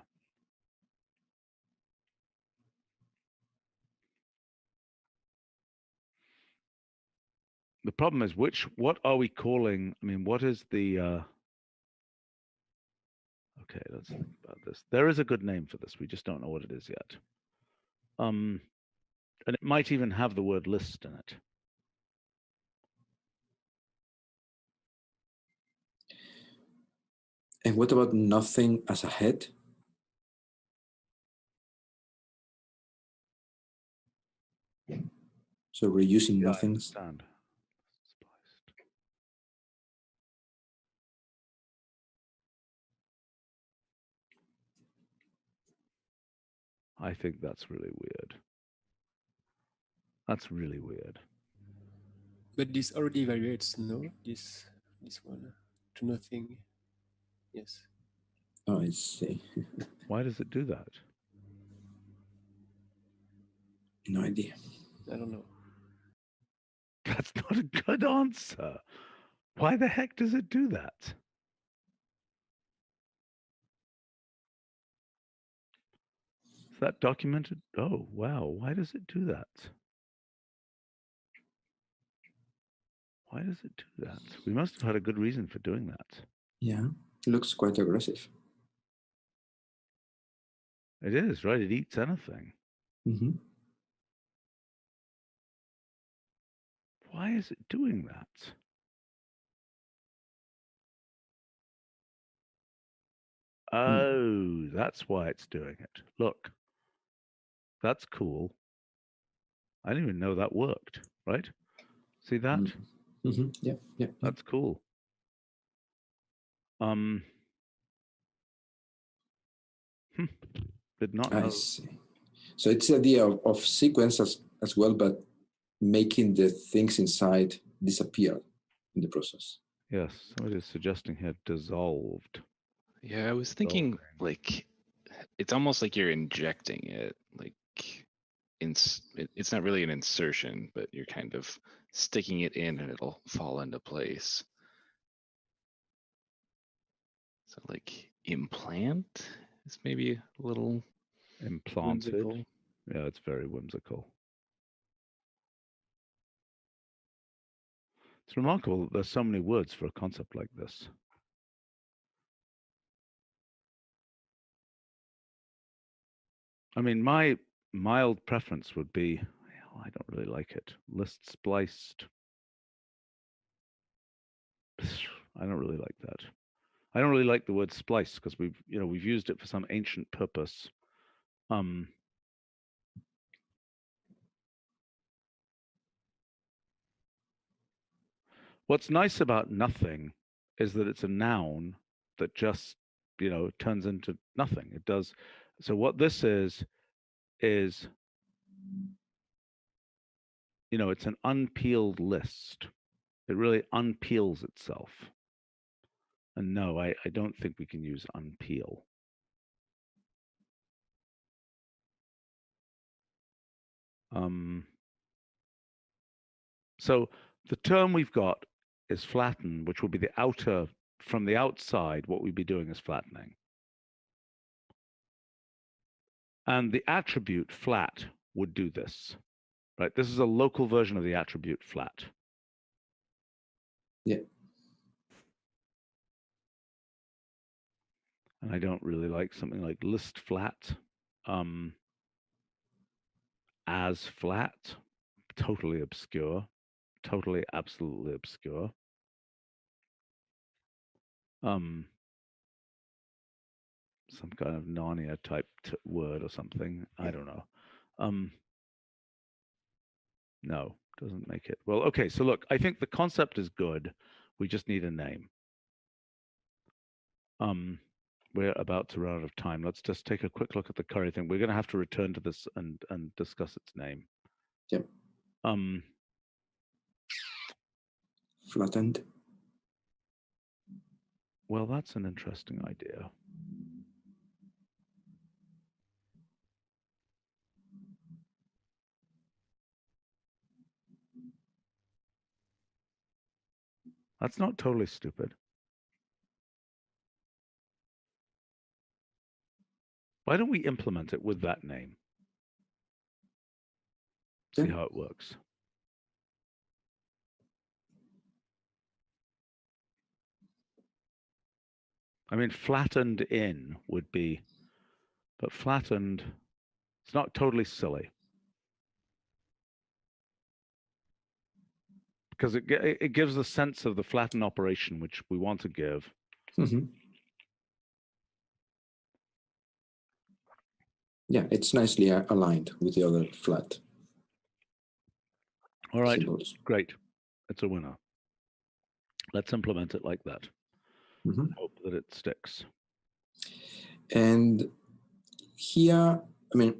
The problem is what are we calling? I mean, what is the, okay, let's think about this. There is a good name for this. We just don't know what it is yet. And it might even have the word list in it. And what about nothing as a head? So we're using nothings. I understand. I think that's really weird. That's really weird. But this already evaluates, no? This one to nothing. Yes. Oh, I see. Why does it do that? No idea. I don't know. That's not a good answer. Why the heck does it do that? Is that documented? Oh, wow. Why does it do that? Why does it do that? We must have had a good reason for doing that. Yeah, it looks quite aggressive. It is, right? It eats anything. Mm-hmm. Why is it doing that? Oh, that's why it's doing it. Look, that's cool. I didn't even know that worked, right? See that? Mm-hmm. Yeah. That's cool. Did not know. I see. So it's the idea of sequence as well, but making the things inside disappear in the process. Yes, somebody is suggesting here dissolved. Yeah, I was thinking like it's almost like you're injecting it, like it's not really an insertion, but you're kind of sticking it in and it'll fall into place. So like implant is maybe a little Implanted. whimsical. Yeah, it's very whimsical. It's remarkable that there's so many words for a concept like this. I mean, my mild preference would be, oh, I don't really like it. List spliced. I don't really like that. I don't really like the word splice because we've used it for some ancient purpose. What's nice about nothing is that it's a noun that just, turns into nothing. It does. So what this is, it's an unpeeled list. It really unpeels itself. And no, I don't think we can use unpeel. So the term we've got is flatten, which will be the outer, from the outside, what we'd be doing is flattening. And the attribute flat would do this, right? This is a local version of the attribute flat. Yeah. And I don't really like something like list flat, as flat, totally obscure, totally, absolutely obscure. Some kind of Narnia type word or something. I don't know. No, doesn't make it. Well, okay, so look, I think the concept is good. We just need a name. We're about to run out of time. Let's just take a quick look at the curry thing. We're going to have to return to this and discuss its name. Yep. Flattened. Well, that's an interesting idea. That's not totally stupid. Why don't we implement it with that name? See how it works. I mean, flattened in would be, but flattened, it's not totally silly. Because it gives the sense of the flatten operation, which we want to give. Mm-hmm. Yeah, it's nicely aligned with the other flat. All right, symbols. Great. It's a winner. Let's implement it like that. Mm-hmm. Hope that it sticks. And here, I mean,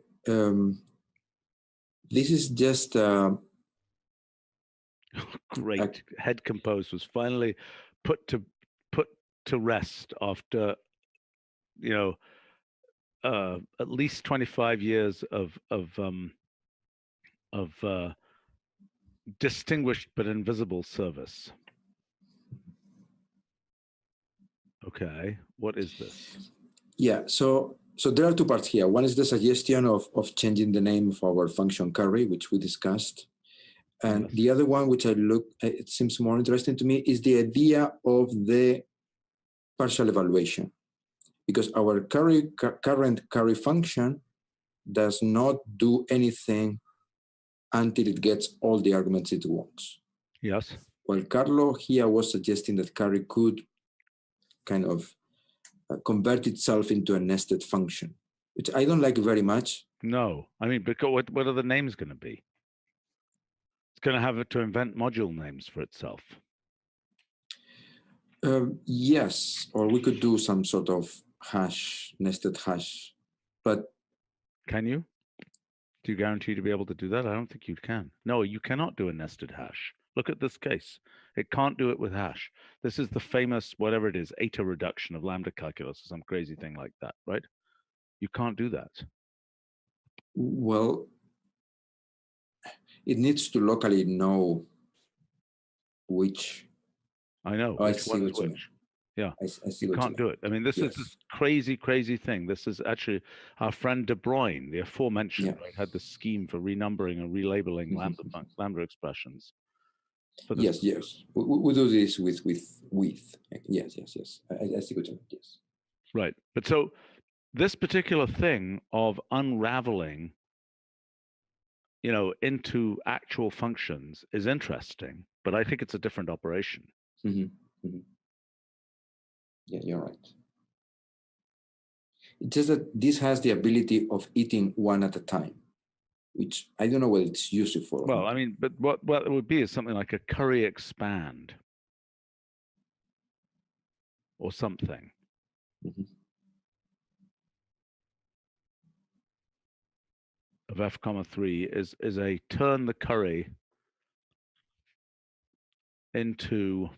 this is just great. Head compose was finally put to rest after, at least 25 years of distinguished but invisible service. Okay, what is this? Yeah, so there are two parts here. One is the suggestion of changing the name of our function curry, which we discussed. And Yes. the other one, which it seems more interesting to me, is the idea of the partial evaluation. Because our current curry function does not do anything until it gets all the arguments it wants. Yes. Well, Carlo here was suggesting that curry could kind of convert itself into a nested function, which I don't like very much. No, I mean, because what are the names going to be? It's going to have to invent module names for itself. Yes, or we could do some sort of hash, nested hash, but can you? Do you guarantee to be able to do that? I don't think you can. No, you cannot do a nested hash. Look at this case. It can't do it with hash. This is the famous, whatever it is, eta reduction of lambda calculus or some crazy thing like that, right? You can't do that. Well, it needs to locally know which. I know. Oh, I which see one what is you mean. which. Yeah. I see You what can't you do it. I mean, this is this crazy, crazy thing. This is actually our friend De Bruyne, the aforementioned, right, had the scheme for renumbering and relabeling lambda expressions. Yes, yes. We do this with. Yes. I see what you mean. Yes. Right. But so this particular thing of unraveling, you know, into actual functions is interesting, but I think it's a different operation. Yeah, you're right. It's just that this has the ability of eating one at a time, which I don't know what it's useful for. Well, I mean, but what it would be is something like a curry expand or something. Of f comma 3 is a turn the curry into,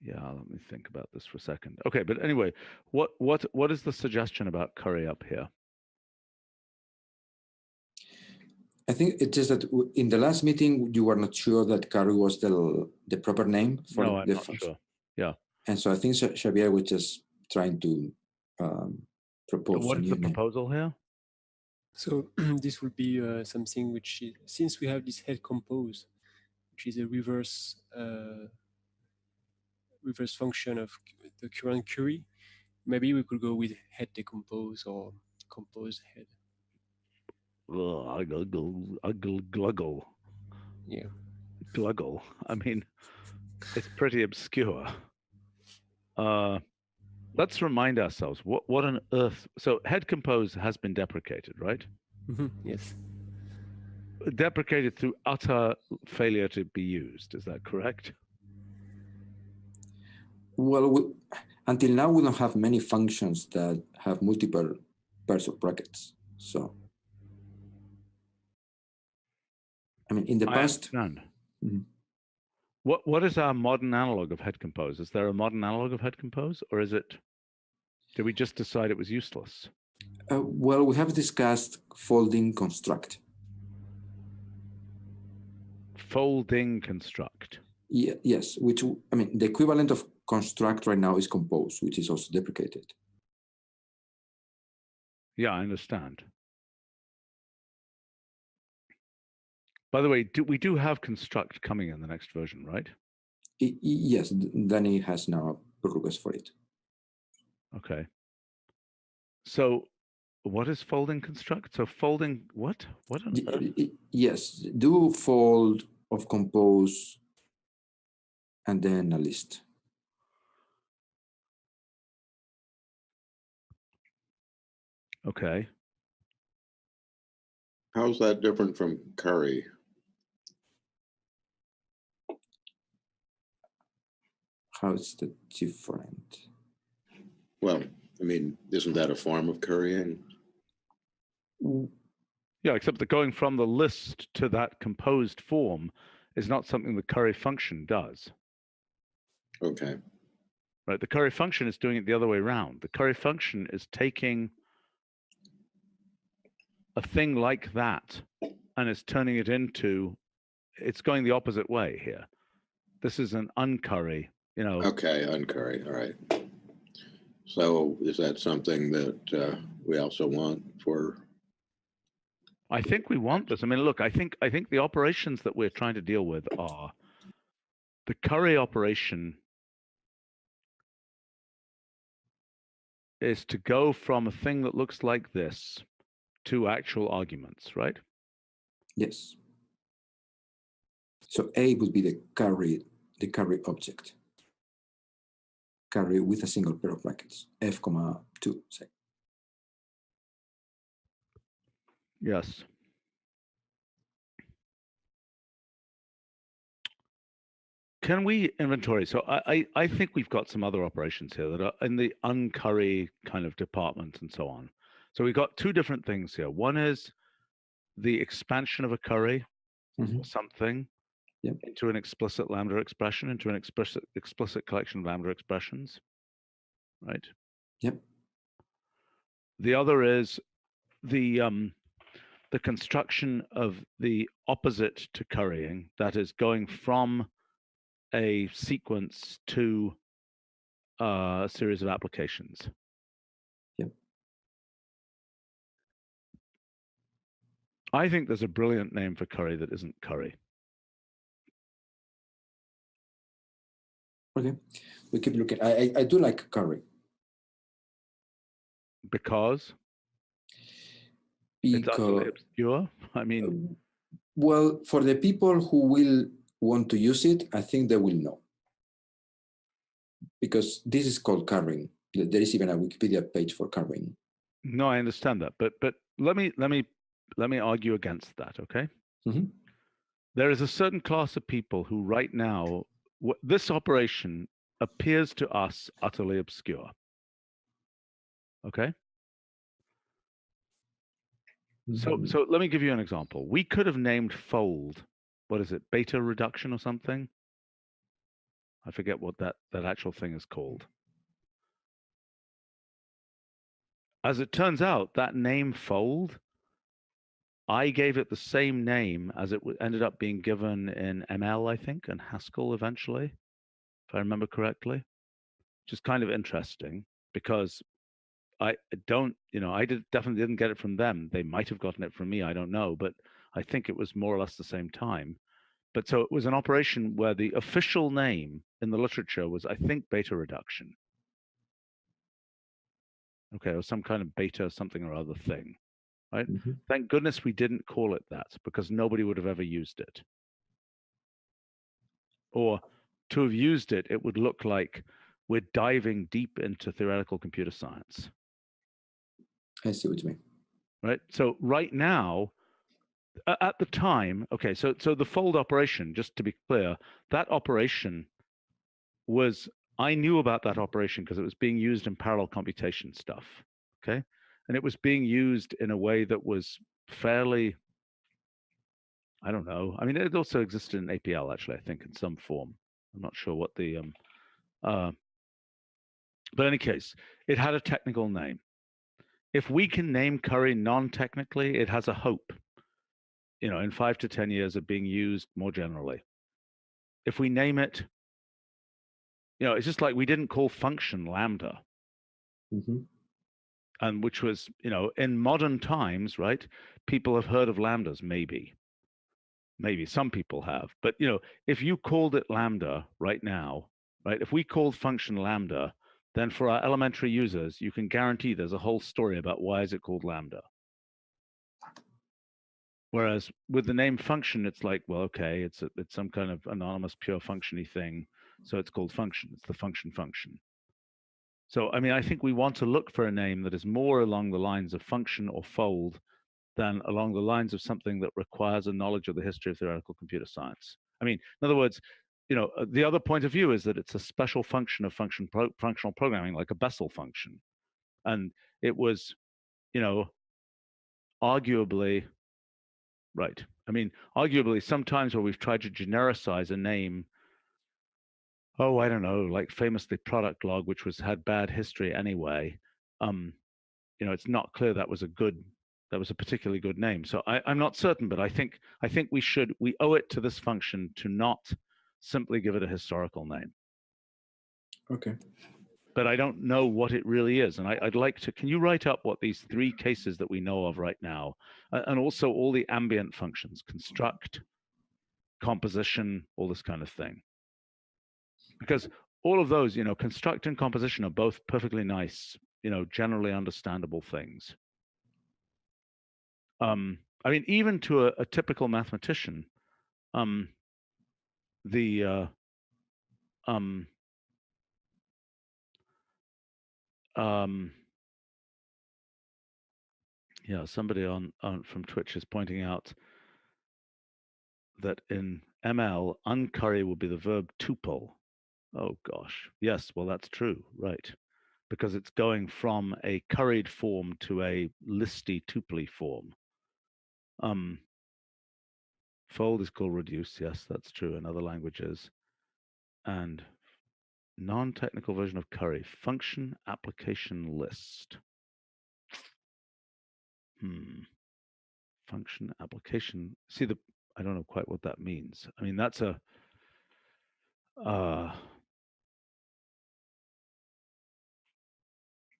yeah, let me think about this for a second. Okay, but anyway, what is the suggestion about curry up here? I think it's just that in the last meeting you were not sure that curry was the proper name for no, I'm the not function. sure. Yeah. And so I think Xavier was just trying to propose. What is the name. proposal here? So this will be something which is, since we have this head compose, which is a reverse function of the current query, maybe we could go with head decompose or compose head. Gluggle. Yeah. Gluggle. I mean, it's pretty obscure. Let's remind ourselves what on earth. So head compose has been deprecated, right? Yes. Deprecated through utter failure to be used. Is that correct? Well, until now we don't have many functions that have multiple pairs of brackets. So, I mean, in the past. What is our modern analog of head compose? Is there a modern analog of head compose, or is it? Did we just decide it was useless? Well, we have discussed folding construct. Folding construct. Yeah, yes, which, I mean, the equivalent of construct right now is compose, which is also deprecated. Yeah, I understand. By the way, we do have construct coming in the next version, right? Yes, Danny has now a request for it. Okay. So what is folding construct? So folding what? What on earth? Yes, do fold of compose and then a list. Okay. How's that different from curry? How is that different? Well, I mean, isn't that a form of currying? Yeah, except that going from the list to that composed form is not something the curry function does. Okay. Right, the curry function is doing it the other way around. The curry function is taking a thing like that and it's turning it into, it's going the opposite way here. This is an uncurry, you know. Okay, uncurry, all right. So is that something that we also want for? I think we want this. I mean, look, I think the operations that we're trying to deal with are the curry operation is to go from a thing that looks like this to actual arguments, right? Yes. So A would be the curry object. Curry with a single pair of brackets, f comma 2, say. Yes. Can we inventory? So I think we've got some other operations here that are in the uncurry kind of department and so on. So we've got two different things here. One is the expansion of a curry Mhm. or something Yep. into an explicit lambda expression, into an explicit collection of lambda expressions, right? Yep. The other is the construction of the opposite to currying, that is going from a sequence to a series of applications. Yep. I think there's a brilliant name for curry that isn't curry. Okay, we keep looking. I do like curry. Because it's utterly obscure. I mean, well, for the people who will want to use it, I think they will know. Because this is called currying. There is even a Wikipedia page for currying. no, I understand that, but let me argue against that, okay? Mm-hmm. There is a certain class of people who right now, this operation appears to us utterly obscure. Okay? So let me give you an example. We could have named fold, what is it, beta reduction or something? I forget what that actual thing is called. As it turns out, that name fold, I gave it the same name as it ended up being given in ML, I think, and Haskell eventually, if I remember correctly, which is kind of interesting because I don't, I definitely didn't get it from them. They might have gotten it from me, I don't know, but I think it was more or less the same time. But so it was an operation where the official name in the literature was, I think, beta reduction. Okay, or some kind of beta something or other thing, right? Mm-hmm. Thank goodness we didn't call it that because nobody would have ever used it. Or to have used it, it would look like we're diving deep into theoretical computer science. I see what you mean. Right? So right now, at the time, okay, so the fold operation, just to be clear, that operation was, I knew about that operation because it was being used in parallel computation stuff, okay? And it was being used in a way that was fairly, I don't know. I mean, it also existed in APL, actually, I think, in some form. I'm not sure what the, but in any case, it had a technical name. If we can name curry non-technically, it has a hope, in 5 to 10 years of being used more generally. If we name it, it's just like we didn't call function lambda. Mm-hmm. And which was, in modern times, right? People have heard of lambdas, maybe some people have, but if you called it lambda right now, right? If we called function lambda, then for our elementary users, you can guarantee there's a whole story about why is it called lambda. Whereas with the name function, it's like, well, okay, it's some kind of anonymous pure function-y thing, so it's called function. It's the function. So, I mean, I think we want to look for a name that is more along the lines of function or fold than along the lines of something that requires a knowledge of the history of theoretical computer science. I mean, in other words, the other point of view is that it's a special function of functional programming, like a Bessel function. And it was, arguably, right. I mean, arguably, sometimes where we've tried to genericize a name, I don't know, like famously product log, which had bad history anyway, it's not clear that was a particularly good name. So I'm not certain, but I think we owe it to this function to not simply give it a historical name. Okay. But I don't know what it really is. And I'd like to, can you write up what these 3 cases that we know of right now, and also all the ambient functions, construct, composition, all this kind of thing. Because all of those, construct and composition are both perfectly nice, generally understandable things. I mean, even to a typical mathematician, somebody from Twitch is pointing out that in ML, uncurry will be the verb tuple. Oh gosh, yes, well that's true, right? Because it's going from a curried form to a listy tupley form. Fold is called reduce. Yes, that's true in other languages. And non-technical version of curry, function application list. Function application. See, I don't know quite what that means. I mean, that's a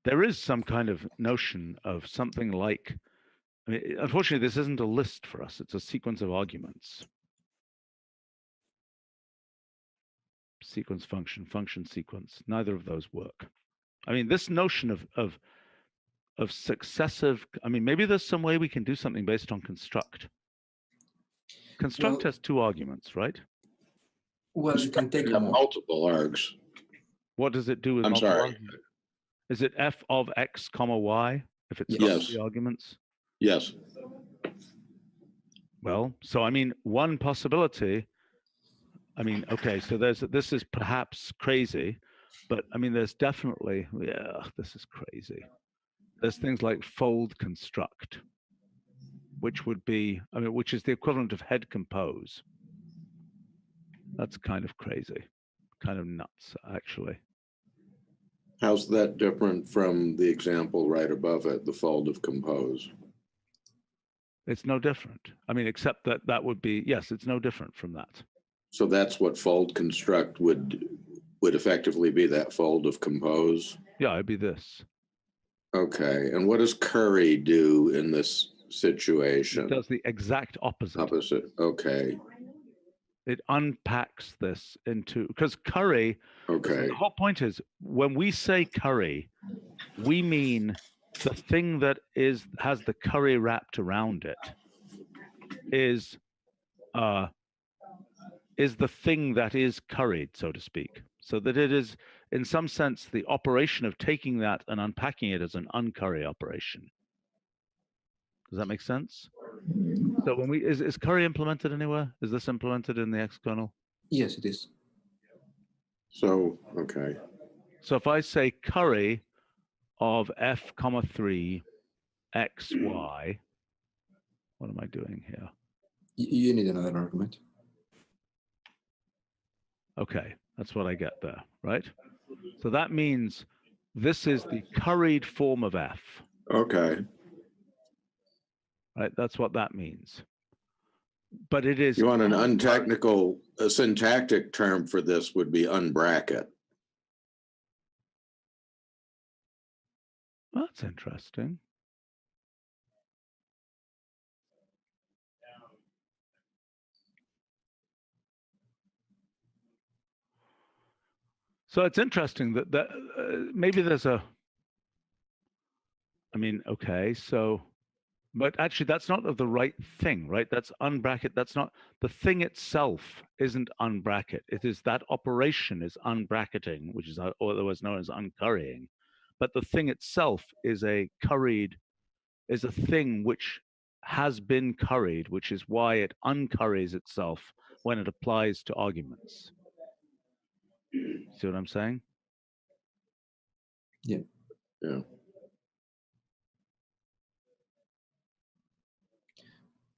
there is some kind of notion of something like, I mean, unfortunately, this isn't a list for us. It's a sequence of arguments. Sequence function, function sequence. Neither of those work. I mean, this notion of successive, I mean, maybe there's some way we can do something based on construct. Construct has 2 arguments, right? Well, you can take multiple args. What does it do with I'm multiple sorry. arguments? Is it f of x comma y if it's Yes. 3 arguments? Yes. Well, so I mean, one possibility, I mean, okay, so this is perhaps crazy, but I mean, there's definitely, yeah, this is crazy. There's things like fold construct, which would be, I mean, which is the equivalent of head compose. That's kind of crazy, kind of nuts, actually. How's that different from the example right above it, the fold of compose? It's no different. I mean, except that that would be, yes, it's no different from that. So that's what fold construct would effectively be, that fold of compose? Yeah, it'd be this. Okay, and what does curry do in this situation? It does the exact opposite. Opposite, okay. It unpacks this into, because curry, Okay. the whole point is when we say curry, we mean the thing that has the curry wrapped around it is the thing that is curried, so to speak. So that it is, in some sense, the operation of taking that and unpacking it as an uncurry operation. Does that make sense? So when is curry implemented anywhere? Is this implemented in the X kernel? Yes, it is. So, okay. So if I say curry of f comma 3 x y, what am I doing here? You need another argument. Okay, that's what I get there, right? So that means this is the curried form of f. Okay. Right, that's what that means. But it is. You want an untechnical, a syntactic term for this would be unbracket. That's interesting. So it's interesting that maybe there's a, I mean, okay, so, but actually that's not the right thing, right? That's unbracket. That's not, the thing itself isn't unbracket. It is that operation is unbracketing, which is otherwise known as uncurrying. But the thing itself is a thing which has been curried, which is why it uncurries itself when it applies to arguments. See what I'm saying? Yeah. Yeah.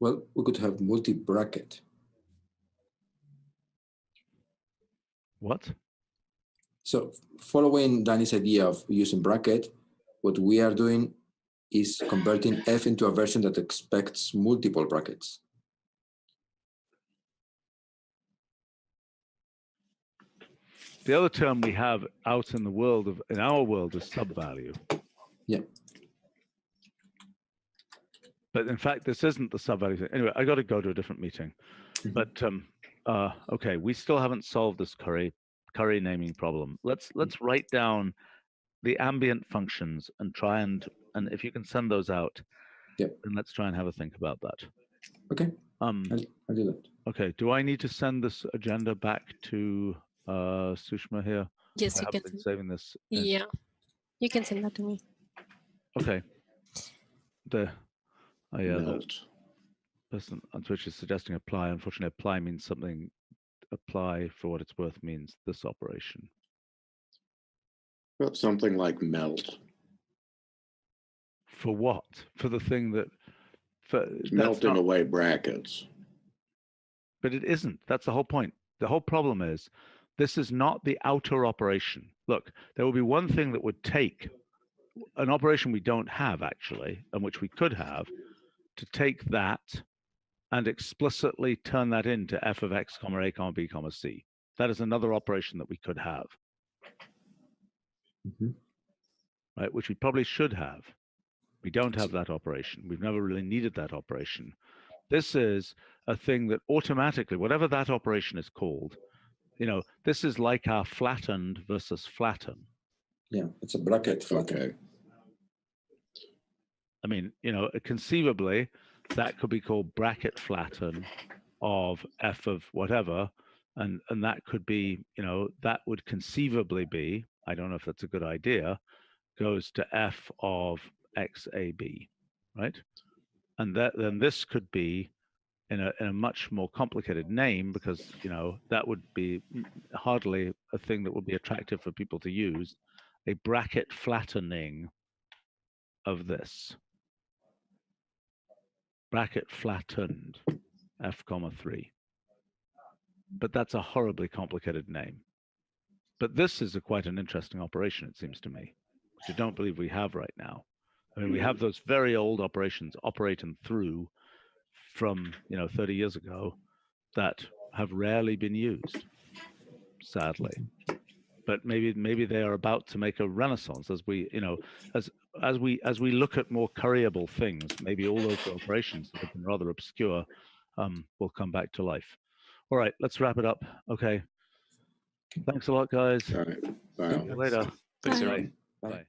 Well, we could have multi-bracket. What? So following Danny's idea of using bracket, what we are doing is converting f into a version that expects multiple brackets. The other term we have out in the world in our world is subvalue. Yeah. But in fact, this isn't the subvalue thing. Anyway, I got to go to a different meeting. Mm-hmm. But okay, we still haven't solved this curry naming problem. Let's write down the ambient functions and try and if you can send those out, yep. Then let's try and have a think about that. Okay. I'll do that. Okay. Do I need to send this agenda back to Sushma here? Yes, I you haven't can. been saving this. Yeah, you can send that to me. Okay. The Melt. person on Twitch is suggesting apply. Unfortunately, apply means something. Apply, for what it's worth, means this operation. But something like melt. For what? For the thing that. It's melting away brackets. But it isn't. That's the whole point. The whole problem is this is not the outer operation. Look, there will be one thing that would take an operation we don't have actually, and which we could have, to take that and explicitly turn that into f of x comma a comma b comma c. That is another operation that we could have, right? Which we probably should have. We don't have that operation. We've never really needed that operation. This is a thing that automatically, whatever that operation is called, you know, this is like our flattened versus flatten. Yeah, it's a bracket flatten. Okay. I mean, you know, conceivably, that could be called bracket flatten of f of whatever, and that could be, you know, that would conceivably be, I don't know if that's a good idea, goes to f of xab, right? And that then this could be in a much more complicated name, because, you know, that would be hardly a thing that would be attractive for people to use, a bracket flattening of this. Bracket flattened f comma 3. But that's a horribly complicated name. But this is quite an interesting operation, it seems to me, which I don't believe we have right now. I mean, we have those very old operations, operate and through, from, you know, 30 years ago, that have rarely been used, sadly. But maybe they are about to make a renaissance as we, you know, as we look at more curryable things. Maybe all those operations that have been rather obscure will come back to life. All right, let's wrap it up. Okay. Thanks a lot, guys. All right. Bye. See you later. Thanks, Bye. everyone. Bye. Bye.